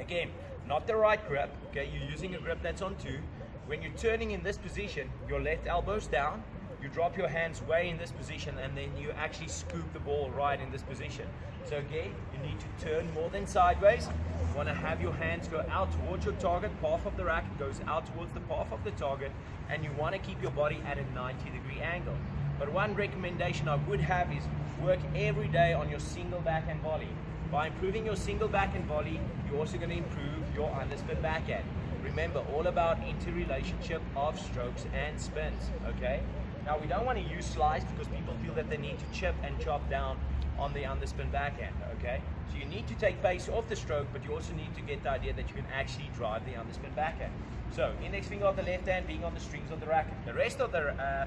again, not the right grip. Okay, you're using a grip that's on two. When you're turning in this position, your left elbow's down, you drop your hands way in this position, and then you actually scoop the ball right in this position. So again, you need to turn more than sideways. You want to have your hands go out towards your target. Path of the racket goes out towards the path of the target, and you want to keep your body at a 90-degree angle. But one recommendation I would have is work every day on your single backhand volley. By improving your single backhand volley, you're also going to improve your underspin backhand. Remember, all about interrelationship of strokes and spins, okay? Now, we don't want to use slice because people feel that they need to chip and chop down on the underspin backhand, okay? So you need to take pace off the stroke, but you also need to get the idea that you can actually drive the underspin backhand. So, index finger of the left hand being on the strings of the racket. The rest of the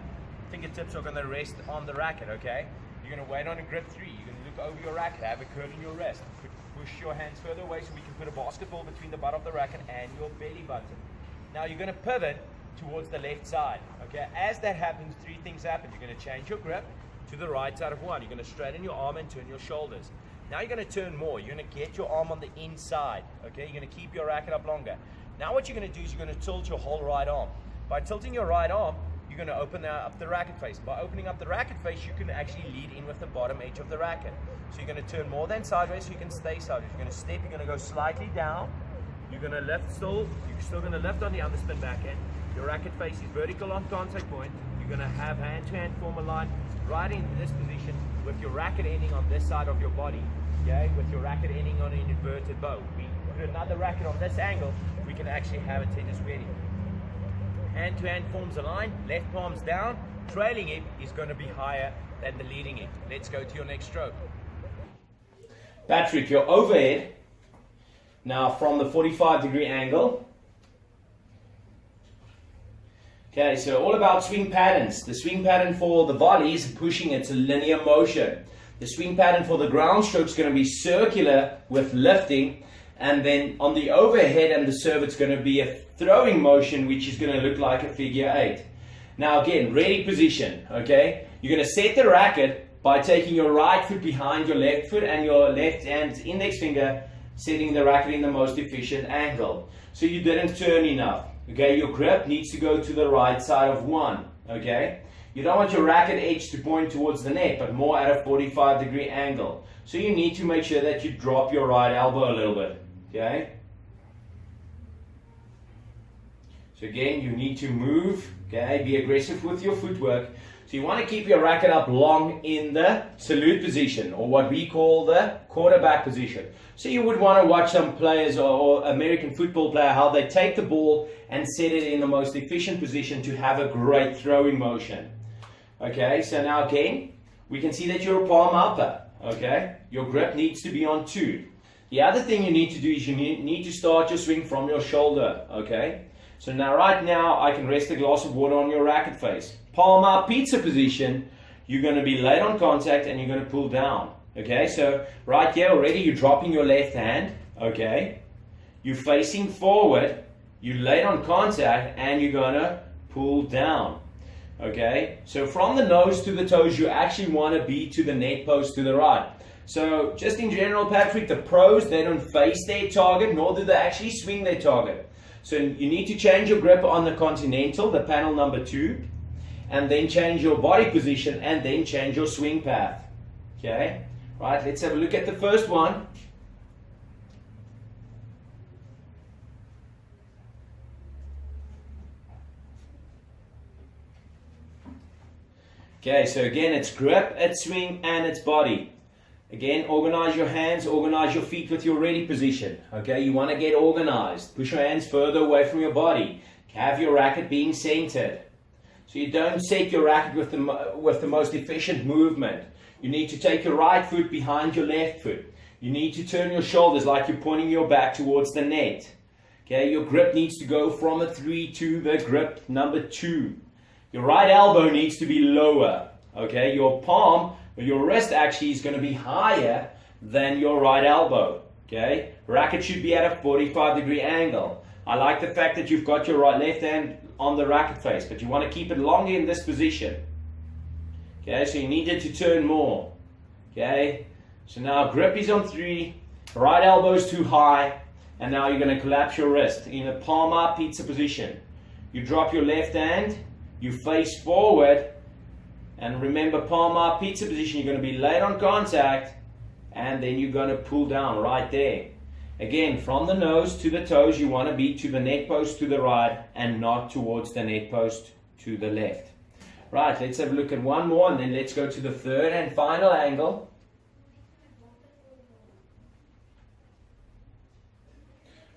fingertips are going to rest on the racket, okay? You're going to wait on a grip 3. You're going to look over your racket, have a curl in your wrist. Push your hands further away so we can put a basketball between the butt of the racket and your belly button. Now you're going to pivot towards the left side, okay? As that happens, 3 things happen. You're going to change your grip to the right side of one. You're going to straighten your arm and turn your shoulders. Now you're going to turn more. You're going to get your arm on the inside, okay? You're going to keep your racket up longer. Now what you're going to do is you're going to tilt your whole right arm. By tilting your right arm, you're going to open up the racket face. By opening up the racket face, you can actually lead in with the bottom edge of the racket. So you're going to turn more than sideways, so you can stay sideways. You're going to step, you're going to go slightly down. You're going to lift still. You're still going to lift on the underspin backhand. Your racket face is vertical on contact point. You're going to have hand-to-hand form a line right in this position with your racket ending on this side of your body. Okay, with your racket ending on an inverted bow. We put another racket on this angle, we can actually have a tennis wedding. Hand-to-hand forms a line, left palm's down, trailing it is going to be higher than the leading it. Let's go to your next stroke. Patrick, your overhead, now from the 45-degree angle. Okay, so all about swing patterns. The swing pattern for the volley is pushing, it's a linear motion. The swing pattern for the ground stroke is going to be circular with lifting, and then on the overhead and the serve it's going to be a throwing motion, which is going to look like a figure 8. Now again, ready position, okay? You're going to set the racket by taking your right foot behind your left foot and your left hand's index finger setting the racket in the most efficient angle. So you didn't turn enough, okay? Your grip needs to go to the right side of 1, okay? You don't want your racket edge to point towards the net, but more at a 45-degree angle. So you need to make sure that you drop your right elbow a little bit, okay? So again, you need to move, okay? Be aggressive with your footwork. So you want to keep your racket up long in the salute position, or what we call the quarterback position. So you would want to watch some players or American football player, how they take the ball and set it in the most efficient position to have a great throwing motion. Okay, so now again, we can see that you're a palm upper, okay? Your grip needs to be on 2. The other thing you need to do is you need to start your swing from your shoulder, okay? So now right now, I can rest a glass of water on your racket face. Palm up pizza position, you're going to be late on contact and you're going to pull down, okay? So right here already, you're dropping your left hand, okay? You're facing forward, you're late on contact and you're going to pull down. Okay, so from the nose to the toes, you actually want to be to the net post to the right. So just in general, Patrick, the pros, they don't face their target, nor do they actually swing their target. So you need to change your grip on the Continental, the panel number 2, and then change your body position, and then change your swing path. Okay, right, let's have a look at the first one. Okay, so again, it's grip, it's swing, and it's body. Again, organize your hands, organize your feet with your ready position. Okay, you want to get organized. Push your hands further away from your body. Have your racket being centered. So you don't set your racket with the most efficient movement. You need to take your right foot behind your left foot. You need to turn your shoulders like you're pointing your back towards the net. Okay, your grip needs to go from a 3 to the grip number 2. Your right elbow needs to be lower, okay? Your palm, or your wrist actually is going to be higher than your right elbow, okay? Racket should be at a 45-degree angle. I like the fact that you've got your left hand on the racket face, but you want to keep it longer in this position, okay? So you need it to turn more, okay? So now grip is on 3, right elbow is too high, and now you're going to collapse your wrist in a palm up pizza position. You drop your left hand, you face forward, and remember palm up pizza position, you're going to be late on contact, and then you're going to pull down right there. Again, from the nose to the toes, you want to be to the net post to the right and not towards the net post to the left. Right, let's have a look at one more, and then let's go to the third and final angle.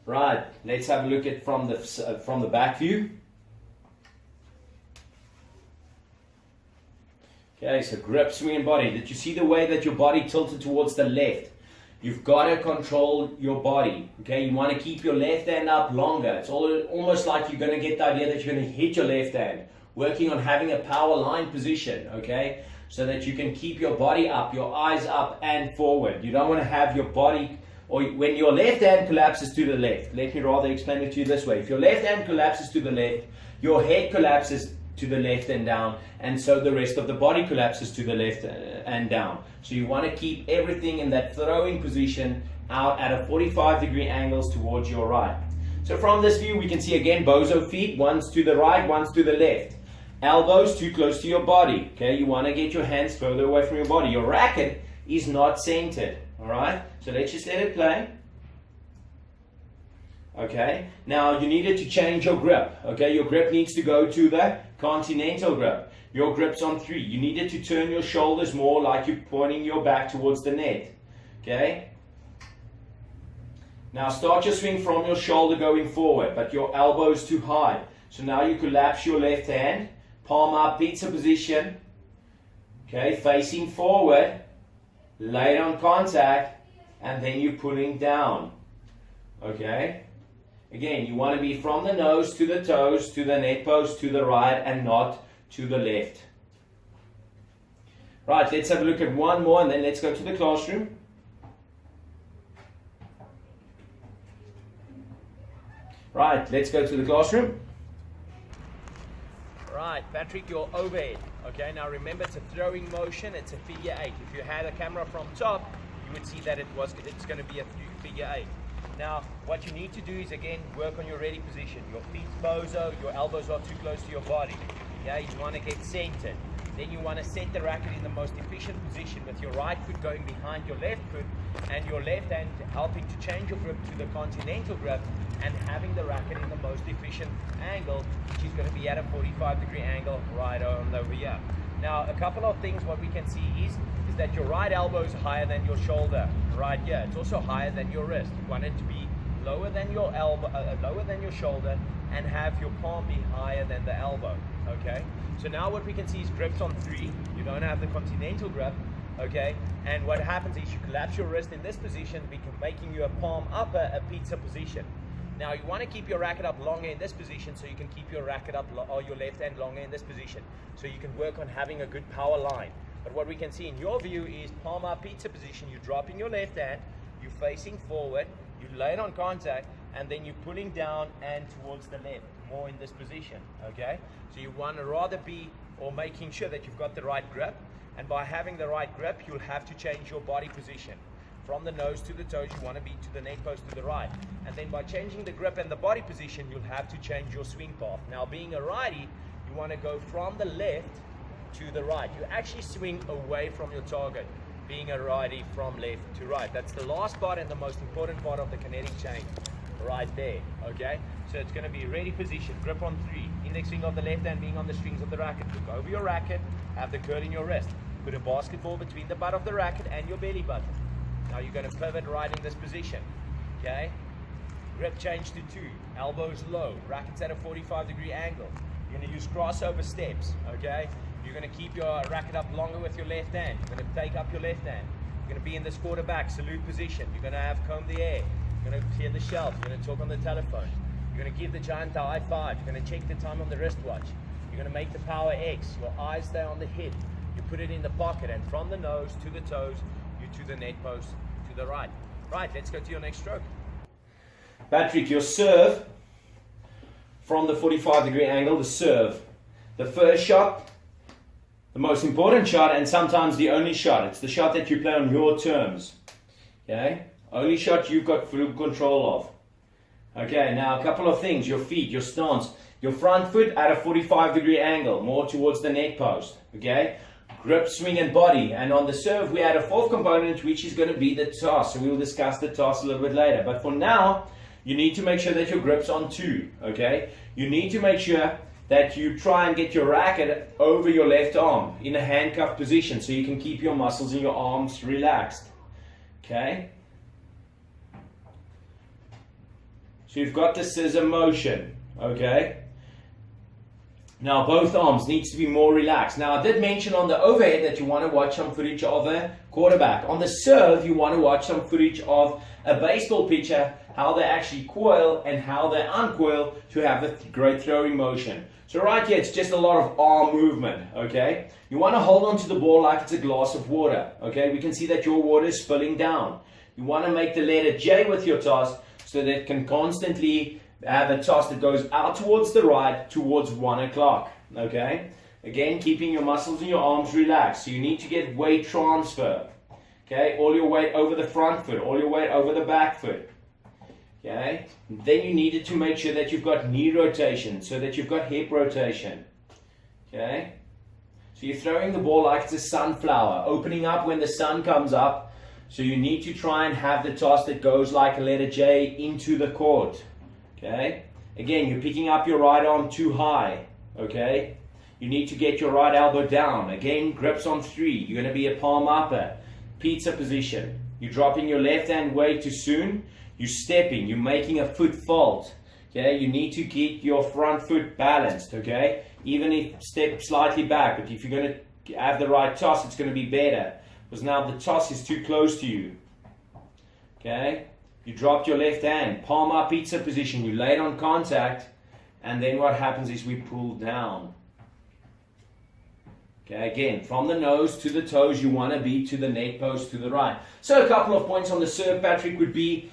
Right, let's have a look at from the back view. Okay, so grip, swing, and body. Did you see the way that your body tilted towards the left? You've got to control your body. Okay, you want to keep your left hand up longer. It's almost like you're going to get the idea that you're going to hit your left hand. Working on having a power line position, okay? So that you can keep your body up, your eyes up and forward. You don't want to have your body, or when your left hand collapses to the left. Let me rather explain it to you this way. If your left hand collapses to the left, your head collapses to the left and down, and so the rest of the body collapses to the left and down. So you want to keep everything in that throwing position out at a 45-degree angles towards your right. So from this view, we can see again bozo feet, one's to the right, one's to the left. Elbows too close to your body. Okay, you want to get your hands further away from your body. Your racket is not centered. All right, so let's just let it play. Okay, now you needed to change your grip. Okay, your grip needs to go to the continental grip. Your grip's on 3. You needed to turn your shoulders more like you're pointing your back towards the net. Okay, now start your swing from your shoulder going forward, but your elbow's too high. So now you collapse your left hand, palm up, pizza position. Okay, facing forward, lay it on contact, and then you're pulling down. Okay. Again, you want to be from the nose to the toes, to the net post, to the right, and not to the left. Right, let's have a look at one more, and then let's go to the classroom. Right, let's go to the classroom. Right, Patrick, your overhead. Okay, now remember it's a throwing motion, it's a figure 8. If you had a camera from top, you would see that it's going to be a figure 8. Now, what you need to do is, again, work on your ready position. Your feet bozo, your elbows are too close to your body. Yeah, you want to get centered. Then you want to set the racket in the most efficient position with your right foot going behind your left foot and your left hand helping to change your grip to the continental grip and having the racket in the most efficient angle, which is going to be at a 45-degree angle right on over here. Now, a couple of things what we can see is that your right elbow is higher than your shoulder right here. It's also higher than your wrist. You want it to be lower than your elbow, lower than your shoulder, and have your palm be higher than the elbow. Okay. So now what we can see is grips on 3. You don't have the continental grip. Okay. And what happens is you collapse your wrist in this position, making you a palm upper, a pizza position. Now you want to keep your racket up longer in this position so you can keep your racket up or your left hand longer in this position so you can work on having a good power line. But what we can see in your view is palm up pizza position. You're dropping your left hand, you're facing forward, you lay it on contact, and then you're pulling down and towards the left, more in this position. Okay? So you want to rather be or making sure that you've got the right grip, and by having the right grip, you'll have to change your body position. From the nose to the toes, you want to be to the net post to the right. And then by changing the grip and the body position, you'll have to change your swing path. Now, being a righty, you want to go from the left to the right. You actually swing away from your target, being a righty from left to right. That's the last part and the most important part of the kinetic chain, right there. Okay? So it's going to be ready position, grip on 3, index finger of the left hand being on the strings of the racket. Look over your racket, have the curl in your wrist. Put a basketball between the butt of the racket and your belly button. Now you're going to pivot right in this position. Okay? Grip change to 2, elbows low, rackets at a 45-degree angle. You're going to use crossover steps. Okay? You're going to keep your racket up longer with your left hand. You're going to take up your left hand. You're going to be in this quarterback salute position. You're going to have comb the air. You're going to clear the shelf. You're going to talk on the telephone. You're going to give the giant the high five. You're going to check the time on the wristwatch. You're going to make the power X. Your eyes stay on the hit. You put it in the pocket, and from the nose to the toes, you to the net post to the right. Right, let's go to your next stroke. Patrick, your serve from the 45-degree angle, the serve. The first shot, the most important shot, and sometimes the only shot. It's the shot that you play on your terms. Okay? Only shot you've got full control of. Okay, now a couple of things. Your feet, your stance. Your front foot at a 45-degree angle, more towards the net post. Okay? Grip, swing, and body. And on the serve, we add a fourth component, which is going to be the toss. So we will discuss the toss a little bit later. But for now, you need to make sure that your grip's on 2. Okay? You need to make sure that you try and get your racket over your left arm in a handcuff position so you can keep your muscles in your arms relaxed. Okay? So you've got the scissor motion. Okay? Now both arms needs to be more relaxed. Now I did mention on the overhead that you want to watch some footage of a quarterback. On the serve, you want to watch some footage of a baseball pitcher, how they actually coil and how they uncoil to have a great throwing motion. So right here, it's just a lot of arm movement, okay? You want to hold on to the ball like it's a glass of water, okay? We can see that your water is spilling down. You want to make the letter J with your toss so that it can constantly have a toss that goes out towards the right, towards 1 o'clock, okay? Again, keeping your muscles in your arms relaxed. So you need to get weight transfer, okay? All your weight over the front foot, all your weight over the back foot. Okay, then you needed to make sure that you've got knee rotation, so that you've got hip rotation. Okay, so you're throwing the ball like it's a sunflower, opening up when the sun comes up. So you need to try and have the toss that goes like a letter J into the court. Okay, again, you're picking up your right arm too high. Okay, you need to get your right elbow down. Again, grips on 3. You're going to be a palm upper, pizza position. You're dropping your left hand way too soon. You're stepping. You're making a foot fault. Okay, you need to get your front foot balanced. Okay, even if step slightly back, but if you're going to have the right toss, it's going to be better. Because now the toss is too close to you. Okay, you dropped your left hand, palm up pizza position, you lay it on contact, and then what happens is we pull down. Okay, again, from the nose to the toes, you want to be to the net post to the right. So a couple of points on the serve, Patrick, would be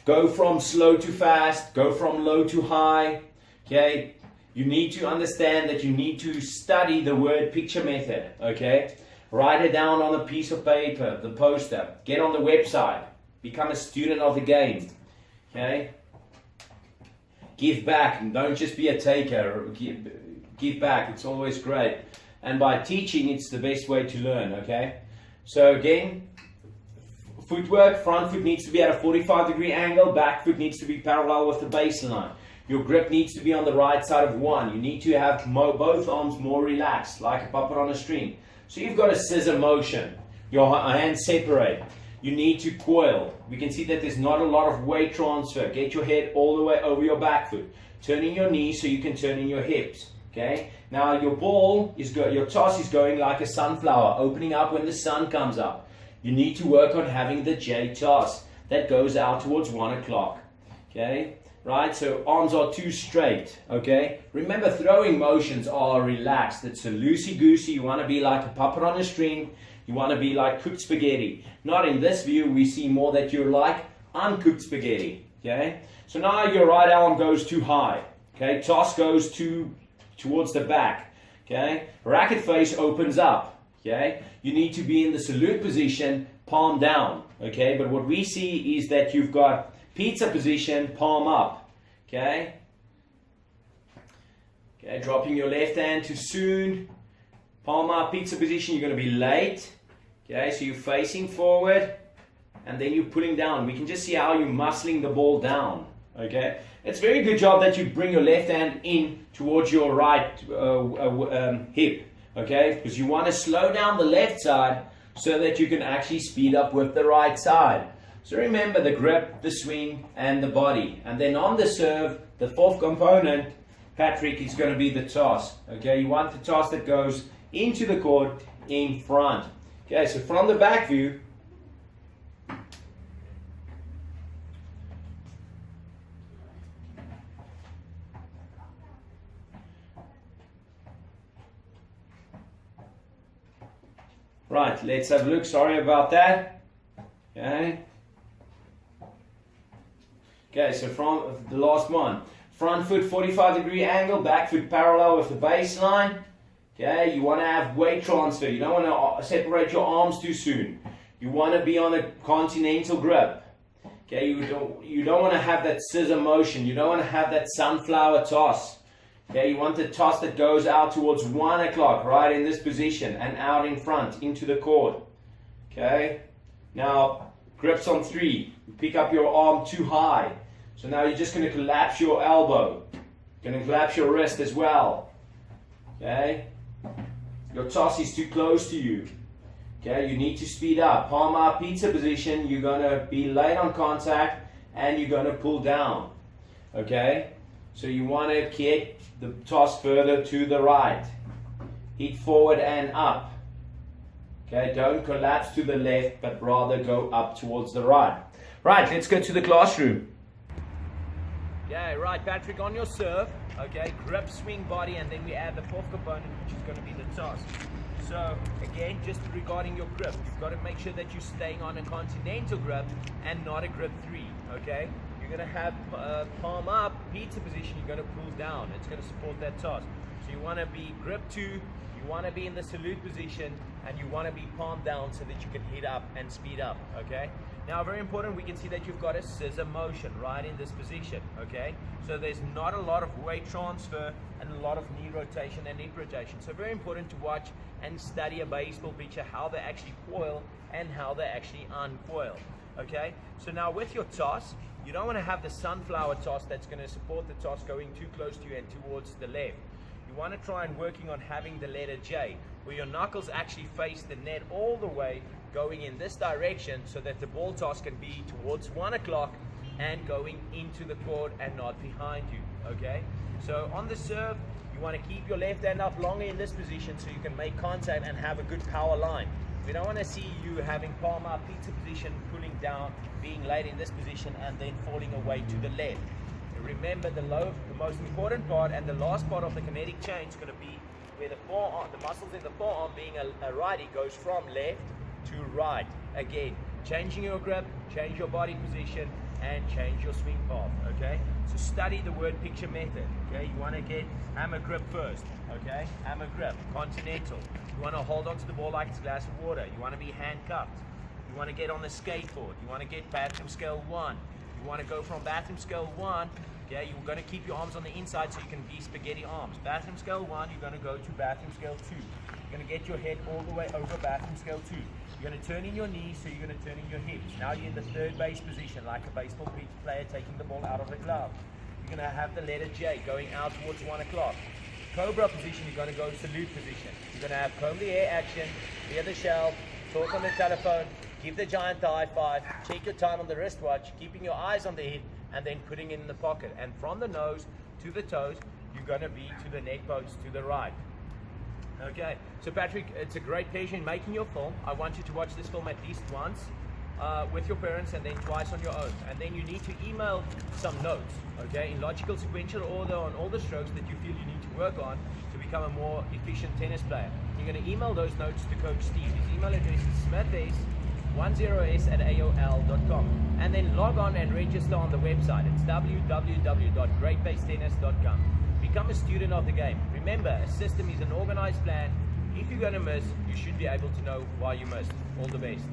go from slow to fast, go from low to high. Okay, you need to understand that you need to study the word picture method. Okay, write it down on a piece of paper, the poster, get on the website, become a student of the game. Okay, give back, and don't just be a taker. Give back, it's always great. And by teaching, it's the best way to learn, okay? So again, footwork, front foot needs to be at a 45-degree angle, back foot needs to be parallel with the baseline. Your grip needs to be on the right side of one. You need to have both arms more relaxed, like a puppet on a string. So you've got a scissor motion. Your hands separate. You need to coil. We can see that there's not a lot of weight transfer. Get your head all the way over your back foot. Turning your knees so you can turn in your hips. Okay, now your ball is your toss is going like a sunflower, opening up when the sun comes up. You need to work on having the J toss that goes out towards 1 o'clock. Okay, right? So arms are too straight. Okay, remember throwing motions are relaxed. It's a loosey goosey. You want to be like a puppet on a string. You want to be like cooked spaghetti. Not in this view. We see more that you're like uncooked spaghetti. Okay, so now your right arm goes too high. Okay, toss goes towards the back. Okay, racket face opens up. Okay, you need to be in the salute position, palm down. Okay, but what we see is that you've got pizza position, palm up. Okay, dropping your left hand too soon, palm up, pizza position. You're going to be late. Okay, so you're facing forward, and then you're pulling down. We can just see how you're muscling the ball down. Okay, it's a very good job that you bring your left hand in towards your right hip, okay, because you want to slow down the left side so that you can actually speed up with the right side. So remember the grip, the swing, and the body. And then on the serve, the fourth component, Patrick, is going to be the toss. Okay, you want the toss that goes into the court in front. Okay, so from the back view, right, let's have a look. Sorry about that. Okay. Okay, so from the last one, front foot 45-degree angle, back foot parallel with the baseline. Okay, you want to have weight transfer. You don't want to separate your arms too soon. You want to be on a continental grip. Okay, you don't want to have that scissor motion. You don't want to have that sunflower toss. Okay, you want the toss that goes out towards 1 o'clock, right in this position, and out in front, into the court. Okay, now grips on 3. You pick up your arm too high. So now you're just going to collapse your elbow. You're going to collapse your wrist as well. Okay, your toss is too close to you. Okay, you need to speed up. Palm up, pizza position. You're going to be late on contact, and you're going to pull down. Okay, so you want to get the toss further to the right. Hit forward and up. Okay, don't collapse to the left, but rather go up towards the right. Right, let's go to the classroom. Yeah, right, Patrick, on your serve, okay, grip, swing, body, and then we add the fourth component, which is going to be the toss. So, again, just regarding your grip, you've got to make sure that you're staying on a continental grip and not a grip 3, okay? You're going to have palm up, pizza position, you're going to pull down. It's going to support that toss. So you want to be grip 2, you want to be in the salute position, and you want to be palm down so that you can hit up and speed up, okay? Now, very important, we can see that you've got a scissor motion right in this position, okay? So there's not a lot of weight transfer and a lot of knee rotation and hip rotation. So very important to watch and study a baseball pitcher, how they actually coil and how they actually uncoil, okay? So now with your toss, you don't want to have the sunflower toss that's going to support the toss going too close to you and towards the left. You want to try and working on having the letter J, where your knuckles actually face the net all the way going in this direction so that the ball toss can be towards 1 o'clock and going into the court and not behind you, okay? So on the serve, you want to keep your left hand up longer in this position so you can make contact and have a good power line. We don't want to see you having palm up, pizza position, pulling down, being laid in this position and then falling away to the left. Remember, the most important part and the last part of the kinetic chain is going to be where the forearm, the muscles in the forearm, being a righty, goes from left to right. Again, changing your grip, change your body position, and change your swing path, okay? So study the word picture method, okay? You want to get hammer grip first, okay? Hammer grip, continental. You want to hold onto the ball like it's a glass of water. You want to be handcuffed. You want to get on the skateboard. You want to get bathroom scale 1. You want to go from bathroom scale 1, okay? You're going to keep your arms on the inside so you can be spaghetti arms. Bathroom scale 1, you're going to go to bathroom scale 2. You're going to get your head all the way over bathroom scale 2. You're going to turn in your knees, so you're going to turn in your hips. Now you're in the third base position, like a baseball player taking the ball out of the glove. You're going to have the letter J going out towards 1 o'clock. Cobra position, you're going to go salute position. You're going to have comb the air action, clear the shell, talk on the telephone, give the giant the high five, check your time on the wristwatch, keeping your eyes on the hit, and then putting it in the pocket. And from the nose to the toes, you're going to be to the neck post to the right. Okay, so Patrick, it's a great pleasure in making your film. I want you to watch this film at least once with your parents and then twice on your own. And then you need to email some notes, okay, in logical sequential order on all the strokes that you feel you need to work on to become a more efficient tennis player. You're going to email those notes to Coach Steve. His email address is smiths10s@aol.com. And then log on and register on the website. It's www.greatbasetennis.com. Become a student of the game. Remember, a system is an organized plan. If you're going to miss, you should be able to know why you missed. All the best.